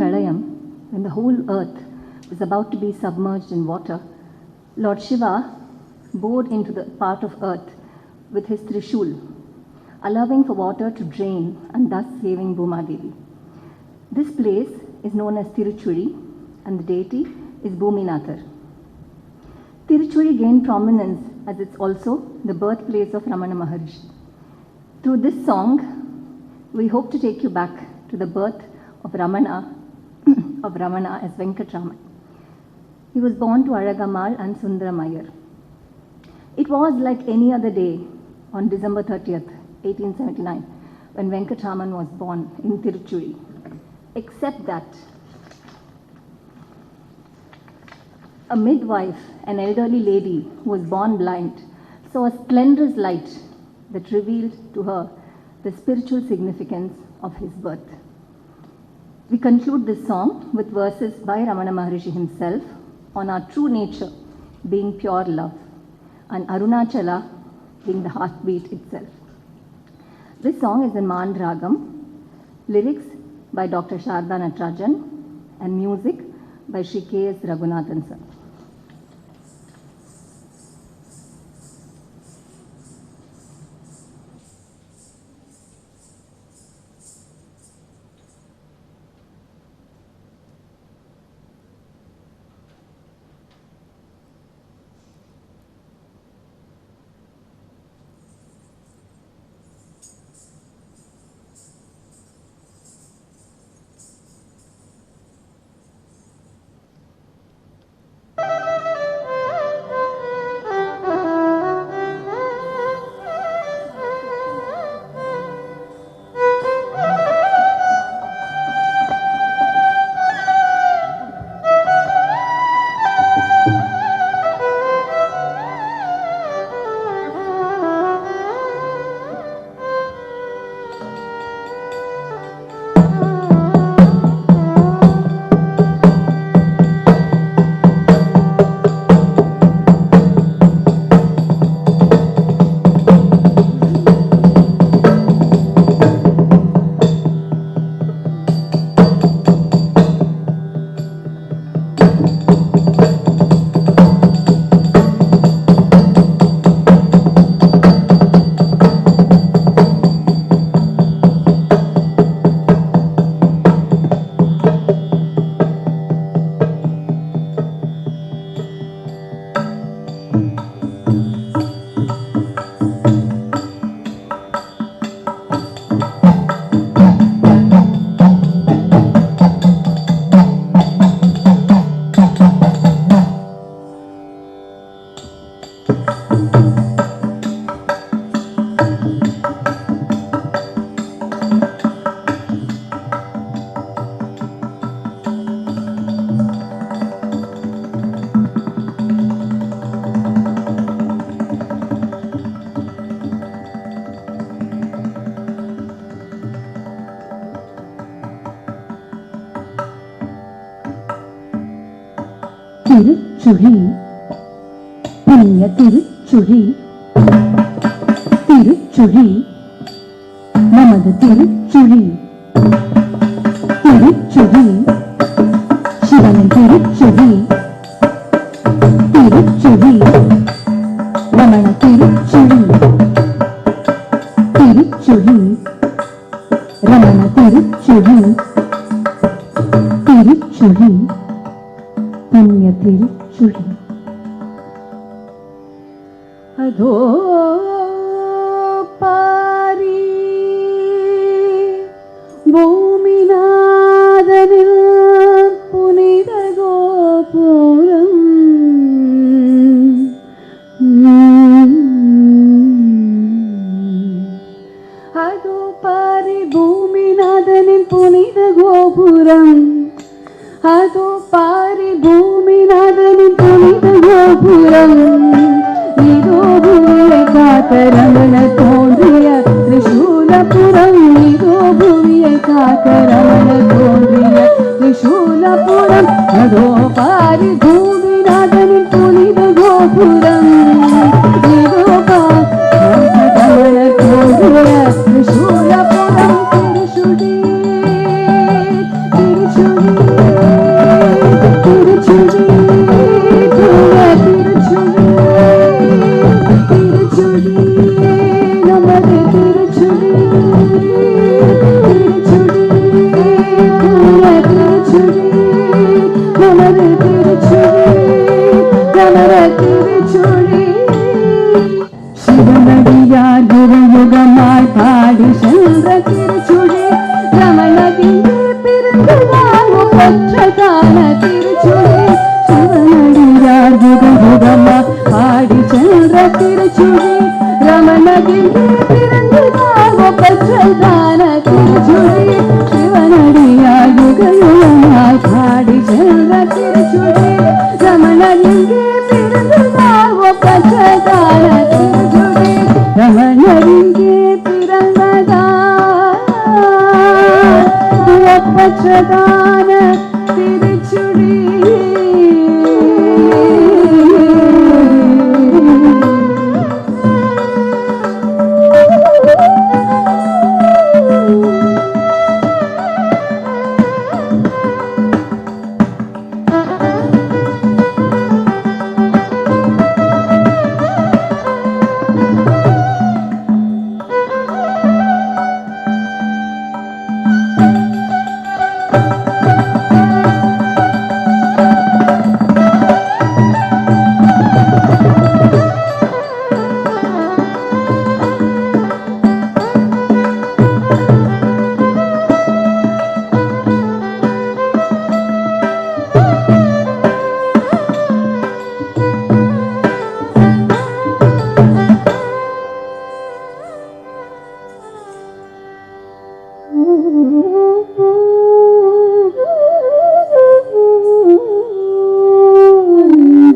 Pralayam, when the whole earth was about to be submerged in water, Lord Shiva bored into the part of earth with his Trishul, allowing for water to drain and thus saving Bhuma Devi. This place is known as Tiruchuri and the deity is Bhuminathar. Tiruchuri gained prominence as it's also the birthplace of Ramana Maharshi. Through this song, we hope to take you back to the birth of Ramana as Venkatraman. He was born to Azhagamal and Sundaram Iyer. It was like any other day on December 30th, 1879, when Venkatraman was born in Tiruchuri, except that a midwife, an elderly lady who was born blind, saw a splendorous light that revealed to her the spiritual significance of his birth. We conclude this song with verses by Ramana Maharshi himself on our true nature being pure love and Arunachala being the heartbeat itself. This song is in Maan Ragam, lyrics by Dr. Sharda Natarajan and music by Shri K.S. Raghunathan sir. തിരുച്ചുഴി പുണ്യ തിരുച്ചുഴി തിരുച്ചുഴി നമത് തിരുച്ചുഴി തിരുച്ചുഴി ശിവൻ തിരുച്ചുഴി തിരുച്ചുഴി രമണ തിരുച്ചുഴി തിരുച്ചുഴി രമണ തിരുച്ചുഴി തിരുച്ചുഴി പുണ്യ തിരുച്ചുഴി അതോ പാരി ഭൂമിനാഥനിൽ പുനിത ഗോപുരം അതോ പാരി ഭൂമിനാഥനിൽ പുനിത ഗോപുരം അതോ പാരി ഭൂമിനാഥനിൻ പുനിത ഗോപുരം ഇതോ ഭൂമിയെ കാത്ത രമണ തോന്നിയ തൃശൂലപുരം ഇതോ ഭൂമിയെ കാത്ത രമണ തോന്നിയ തൃശൂലപുരം അതോ പാരി ഭൂമിനാഥനിൻ പുനിത ഗോപുരം ഇതോ രമണ തോന്നിയ തൃശൂലപുരം തിരുശുടി തിരുശുടി சிவனடியார் யுகயுகமாய் பாடி சென்ற திருச்சுழி ரமணகிரி பிறந்ததால் பெற்றதான திருச்சுழி சிவனடியார் யுகயுகமாய் பாடி சென்ற திருச்சுழி ரமணகிரி பிறந்ததால் பெற்றதான திருச்சுழி சிவனடியார் யுகயுகமாய் பாடி சென்ற திருச்சுழி ரமணகிரி பிறந்ததால் பெற்றதான திருச்சுழி ரமணகிரி பிறந்ததால் பெற்றதான திருச்சுழி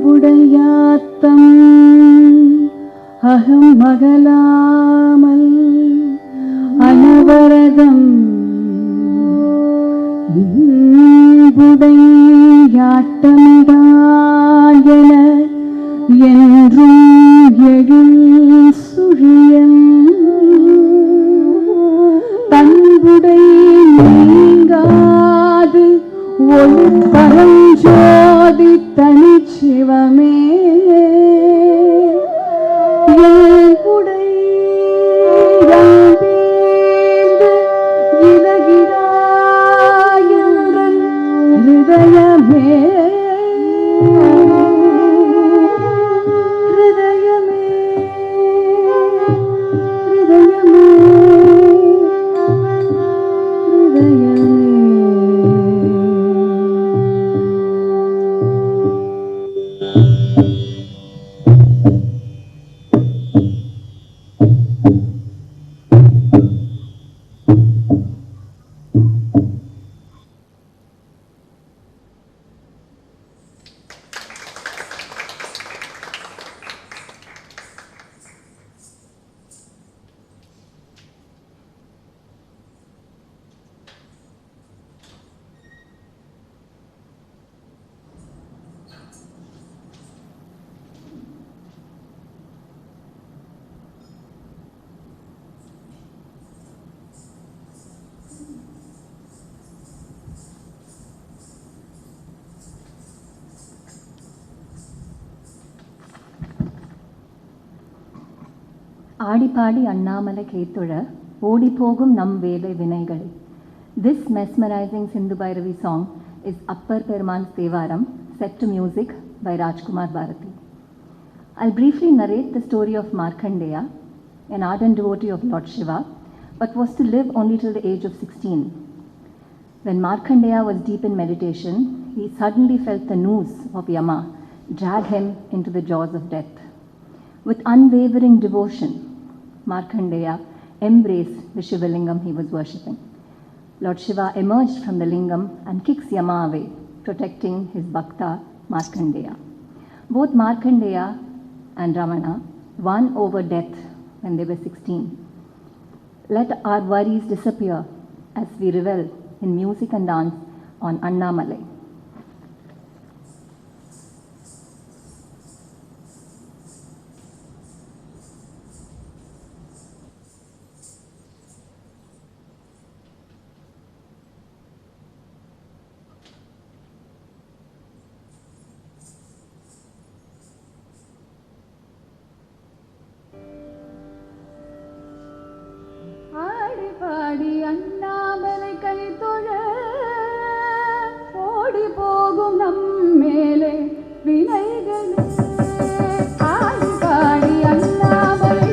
அன்புடையாத்தம் அகம் மகளாமல் அனவரதம் இன்புடையாட்டமிடாயன என்றும் எழில் சுழியம் தன்புடை நீங்காது ஒளி பரஞ்சோதி தனிச்சிவமே உடை ரம்பீந்து இலகிடாயன்றன் ஹிருதயமே ஹிருதயமே ஹிருதயமே ஆடிப்பாடி அண்ணாமலை கேத்துழ ஓடிப்போகும் நம் வேலை வினைகளே. This mesmerizing Sindhu Bhairavi song is Appar Peruman's Devaram, set to music by Rajkumar Bharati. I'll briefly narrate the story of Markandeya, an ardent devotee of Lord Shiva, but was to live only till the age of 16. When Markandeya was deep in meditation, he suddenly felt the noose of Yama drag him into the jaws of death. With unwavering devotion, Markandeya embraced the Shivalingam he was worshipping. Lord Shiva emerged from the lingam and kicks Yama away, protecting his bhakta Markandeya. Both Markandeya and Ramana won over death when they were 16. Let our worries disappear as we revel in music and dance on Annamalai. பாடி அண்ணாமலை கை தொழ ஓடி போகும் நம் மேலே வினைகளே ஆடி பாடி Annamalai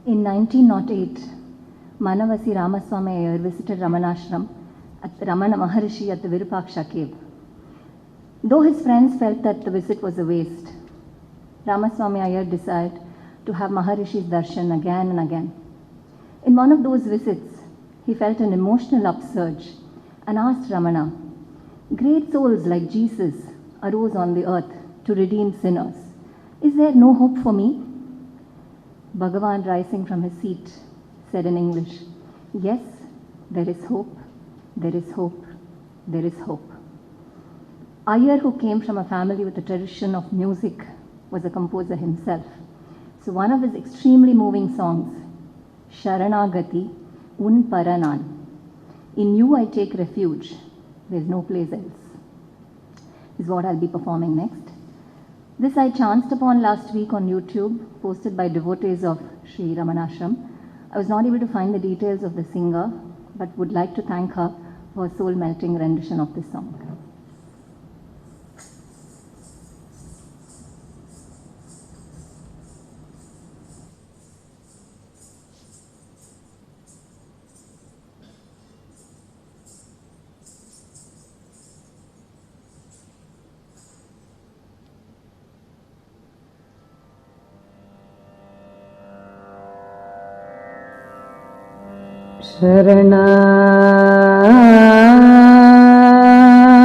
In 1908, Manavasi Ramaswamy Iyer visited Ramanashram at Ramana Maharishi at the Virupaksha cave. Though his friends felt that the visit was a waste, Ramaswamy Iyer desired to have Maharishi's darshan again and again. In one of those visits, he felt an emotional upsurge and asked Ramana, "Great souls like Jesus arose on the earth to redeem sinners. Is there no hope for me?" Bhagavan, rising from his seat, said in English, "Yes, there is hope, there is hope, there is hope." Iyer, who came from a family with a tradition of music, was a composer himself. So one of his extremely moving songs, Sharanagati Un Paranan, "In you I take refuge, there's no place else," is what I'll be performing next. This I chanced upon last week on YouTube, posted by devotees of Sri Ramanashram. I was not able to find the details of the singer, but would like to thank her for her soul-melting rendition of this song.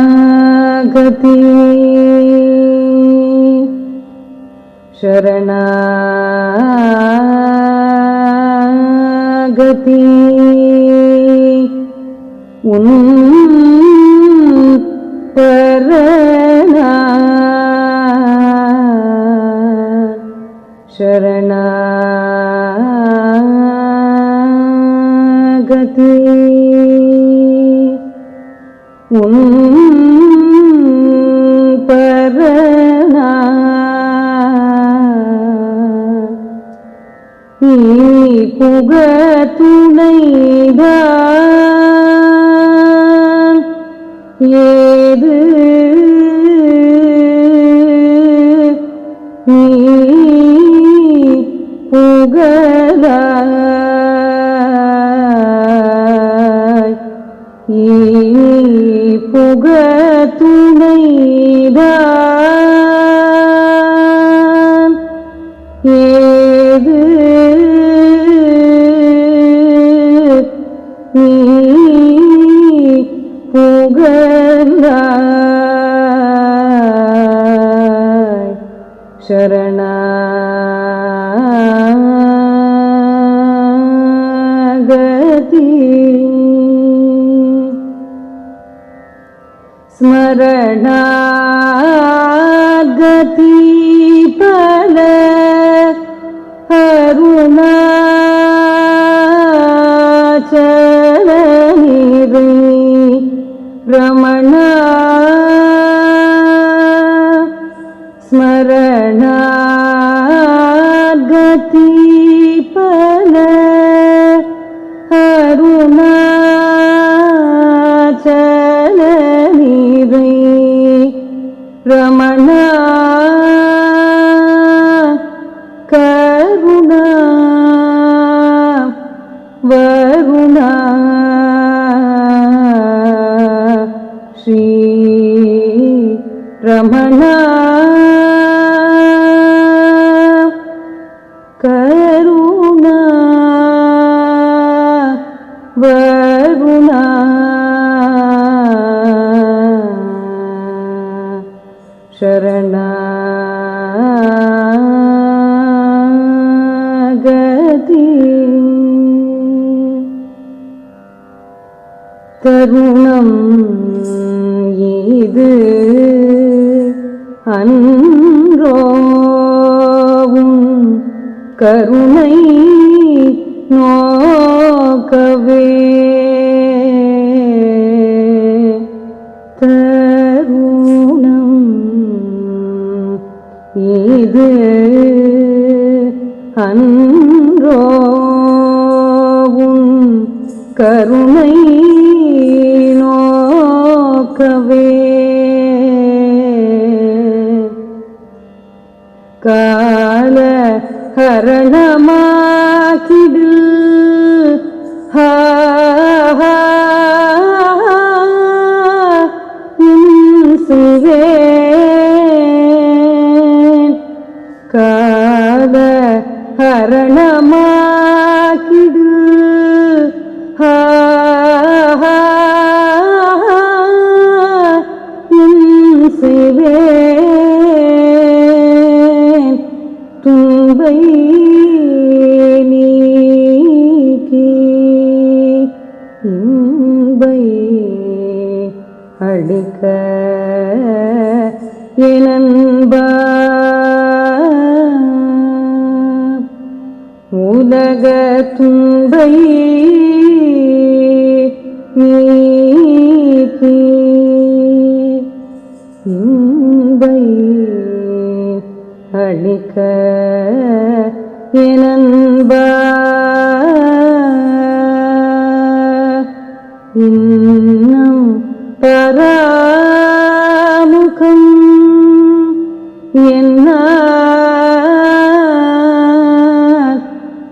शरणागति शरणागति उन परना शरणागति उन परना புகத்துணைதான் ஏது நீ புகழாய் புகத்துணைதான் ஏது நீ புகழாய் शरणागति स्मरणागति फल अरुणाचल निधि रमणा स्मरणागति फल अरुणाचल निधि रमणा करुणा वरुणा श्री रमणा करुणा वरुणा शरणागति तरुणम् இது அன்றோவும் கருணை நோக்கவே தருணம் இது அன்றோவும் கருணை நோக்கவே கால ஹரணமாக்கிடு சிவேன் ஹரணமாக்கிடு செய்வேன் துன்பை நீக்கி இன்பை அளிக்க எனன்பா உலக துன்பை நீக்கி இன்பை அளிக்க எனன்பா இன்னம் பராமுகம் என்ன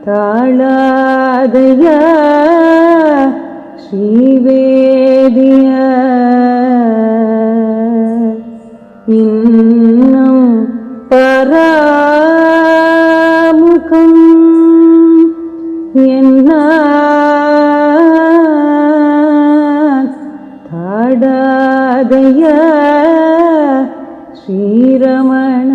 தாழாதையா ஸ்ரீவேதிய இன்னும் பராமுகம் என்ன தாடாதையா ஸ்ரீரமண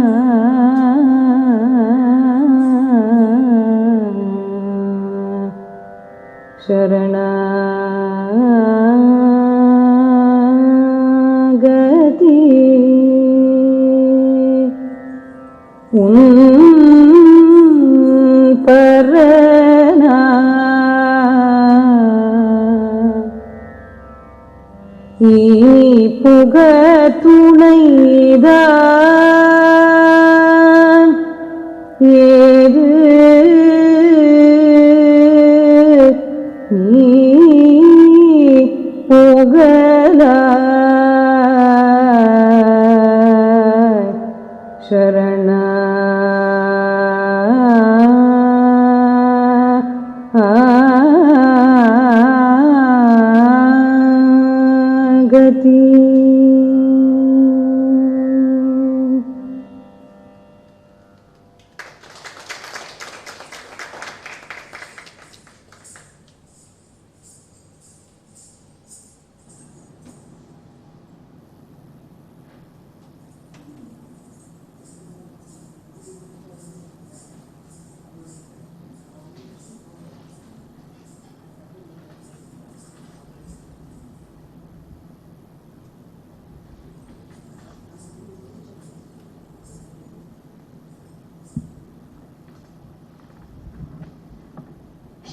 சரணாகதி பரணா புக துணைதான் ஏது நீ புகழாய் சரணாகதி.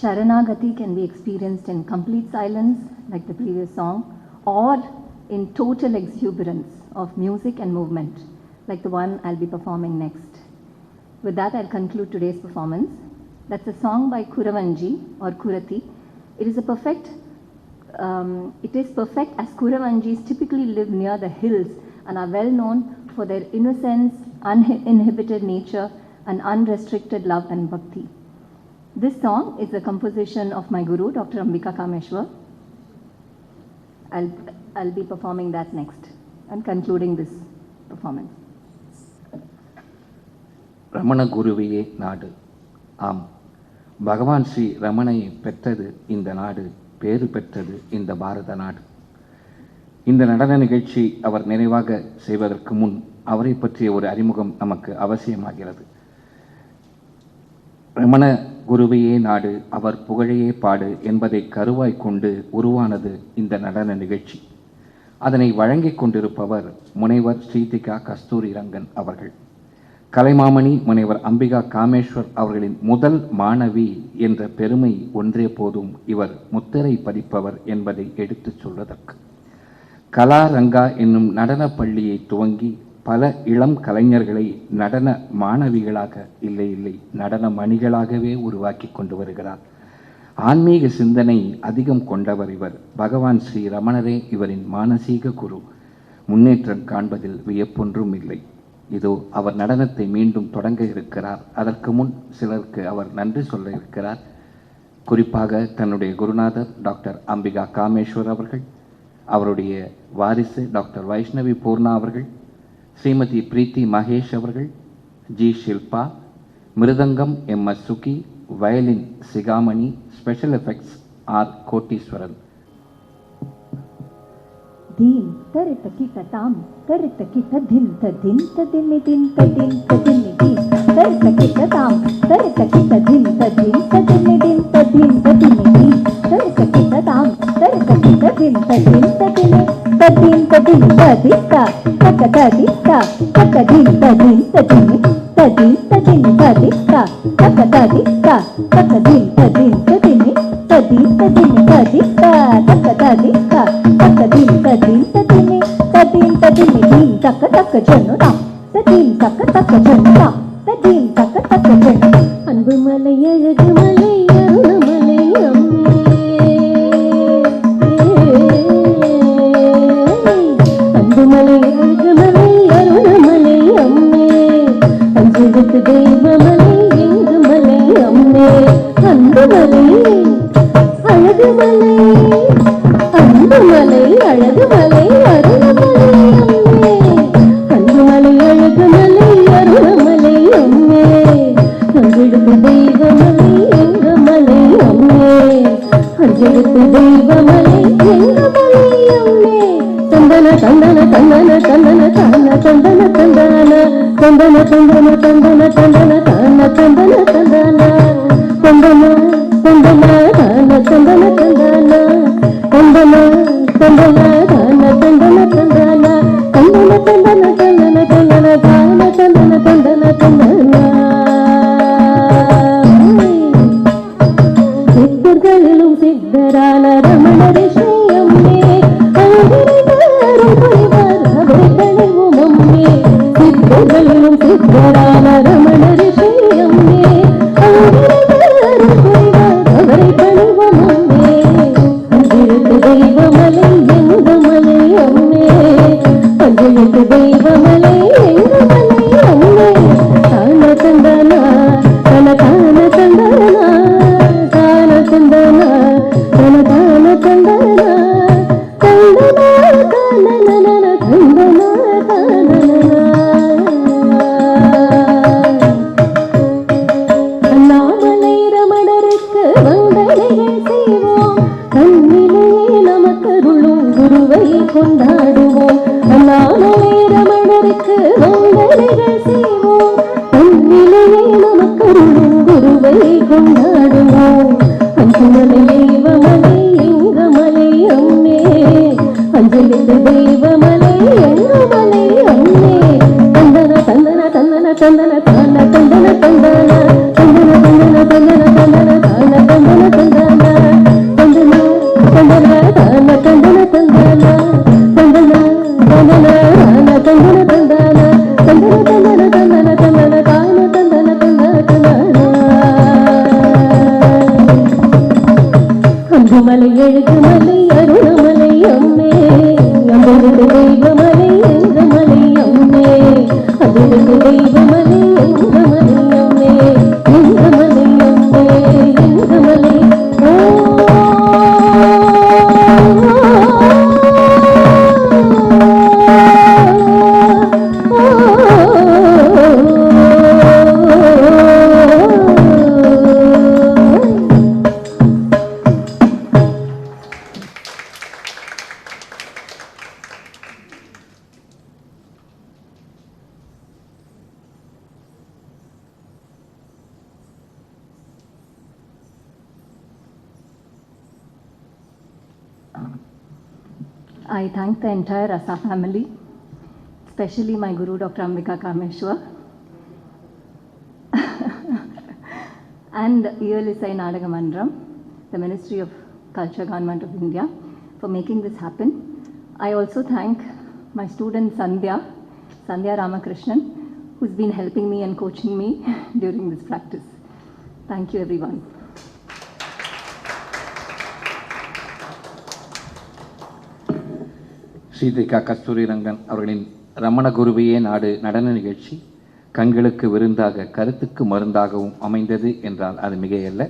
Sharanagati can be experienced in complete silence, like the previous song, or in total exuberance of music and movement, like the one I'll be performing next. With that, I'll conclude today's performance. That's a song by Kuravanji or Kurati. It is perfect as Kuravanjis typically live near the hills and are well known for their innocence, uninhibited nature, and unrestricted love and bhakti. This song is a composition of my guru, Dr. Ambika Kameshwar. I'll be performing that next and concluding this performance. Ramana குருவையே நாடு. ஆம், பகவான் ஸ்ரீ ரமணையை பெற்றது இந்த நாடு, பேறு பெற்றது இந்த பாரத நாடு. இந்த நடன நிகழ்ச்சி அவர் நினைவாக செய்வதற்கு முன் அவரை பற்றிய ஒரு அறிமுகம் நமக்கு அவசியமாகிறது. ரமண குருவையே நாடு, அவர் புகழையே பாடு என்பதை கருவாய் கொண்டு உருவானது இந்த நடன நிகழ்ச்சி. அதனை வழங்கிக் கொண்டிருப்பவர் முனைவர் ஸ்ரீதிகா கஸ்தூரி ரங்கன் அவர்கள். கலைமாமணி முனைவர் அம்பிகா காமேஸ்வர் அவர்களின் முதல் மாணவி என்ற பெருமை ஒன்றே போதும் இவர் முத்திரை பதிப்பவர் என்பதை எடுத்துச் சொல்வதற்கு. கலாரங்கா என்னும் நடன பள்ளியை துவங்கி பல இளம் கலைஞர்களை நடன மாணவிகளாக இல்லை நடன மணிகளாகவே உருவாக்கி கொண்டு வருகிறார். ஆன்மீக சிந்தனை அதிகம் கொண்டவர் இவர். பகவான் ஸ்ரீ ரமணரே இவரின் மானசீக குரு. முன்னேற்றம் காண்பதில் வியப்பொன்றும் இல்லை. இதோ அவர் நடனத்தை மீண்டும் தொடங்க இருக்கிறார். அதற்கு முன் சிலருக்கு அவர் நன்றி சொல்ல இருக்கிறார். குறிப்பாக தன்னுடைய குருநாதர் டாக்டர் அம்பிகா காமேஸ்வர் அவர்கள், அவருடைய வாரிசு டாக்டர் வைஷ்ணவி பூர்ணா அவர்கள், ஸ்ரீமதி பிரீத்தி மகேஷ் அவர்கள், G Shilpa, mridangam M S. Suki, violin Sikamani, special effects R. Koteeswaran. Din tarita kita tam tarita kita din ta din ta din din ta din ta din din tarita kita tam tarita kita din ta din ta din din ta din ta din din tarita kita tam tarita kita din ta din ta din ta din ta din ta dita taka ta dita taka din ta din ta din ta din ta din ta dita taka ta dita taka din ta din ta din ta din ta din ta dita taka ta dita taka din ta din ta din tadin tadin din taka taka janna tadin taka taka janna tadin taka taka janna அன்பு மலை அழகு மலை அருணமலை அம்மே அன்பு மலை அழகு மலை அருணமலை அம்மே அஞ்செழுத்து தெய்வமலை எங்கு மலை அம்மே அன்பு மலை அழகு மலை அன்பு மலை அழகு மலை அருணமலை அம்மே அன்பு மலை அழகு மலை அருணமலை அம்மே அஞ்செழுத்து தெய்வமலை எங்க மலை அம்மே அஞ்செழுத்து தெய்வமலை எங்க மலை அம்மே தந்தன தந்தன தந்தன தந்தன தான தந்தன தந்தான தந்தன தந்தன தந்தன தந்தன தான தந்தன தந்தான தந்தன தந்தன தான தந்தன தந்தான தந்தன தந்தன தான தந்தன தந்தான தந்தன தந்தன தந்தன தந்தன தான தந்தன தந்தன தந்தன சித்தர்களிலும் சித்தரான ரமண ரிஷியம்மே சித்தர்களிலும் சித்தரான ரமண ரிஷியம்மே அவரை பணிவமம்மே அஞ்செழுத்து தெய்வமலை எங்க மலை அம்மே அஞ்செழுத்து தெய்வமலை எங்க மலை அம்மே தான தந்தனா தன தான தந்தனா தான தந்தனா தன தான தந்தனா தந்தனா தானனன தந்தனா தானனன அண்ணாமலை ரமணருக்கு வந்தனைகள் செய்வோம் கண்ணிலேயே நமக்கருளும் குருவை கொண்டாடுவோம் அண்ணாமலை ரமணருக்கு வந்தனைகள் செய்வோம் கண்ணிலேயே நமக்கருளும் குருவை கொண்டாடுவோம் அஞ்சமலை தெய்வமலை எங்க மலை அம்மே அஞ்செழுத்து தெய்வமலை எங்க மலை அம்மே தந்தன தந்தன தந்தன தந்தன தான தந்தன தந்தான தந்தன தந்தன தந்தன தந்தன தான தந்தன தந்தான தந்தன தந்தன தான தந்தன தந்தான தந்தன தந்தன தான தந்தன தந்தான தந்தன தந்தன தந்தன தந்தன தான தந்தன தந்தன தந்தான அன்பு மலை அழகு மலை அருணமலை அம்மே அஞ்செழுத்து தெய்வமலை எங்க மலை அம்மே அஞ்செழுத்து தெய்வமலை எங்க மலை அம்மே எங்க மலை அம்மே எங்க மலை I thank the entire Rasa family, especially my Guru Dr. Ambika Kameshwar and ELSI Nadagamandram, the Ministry of Culture, Government of India, for making this happen. I also thank my student Sandhya Ramakrishnan, who's been helping me and coaching me during this practice. Thank you, everyone. ஸ்ரீதிகா கஸ்தூரி ரங்கன் அவர்களின் ரமண குருவையே நாடு நடன நிகழ்ச்சி கண்களுக்கு விருந்தாக கருத்துக்கு மருந்தாகவும் அமைந்தது என்றால் அது மிகையல்ல.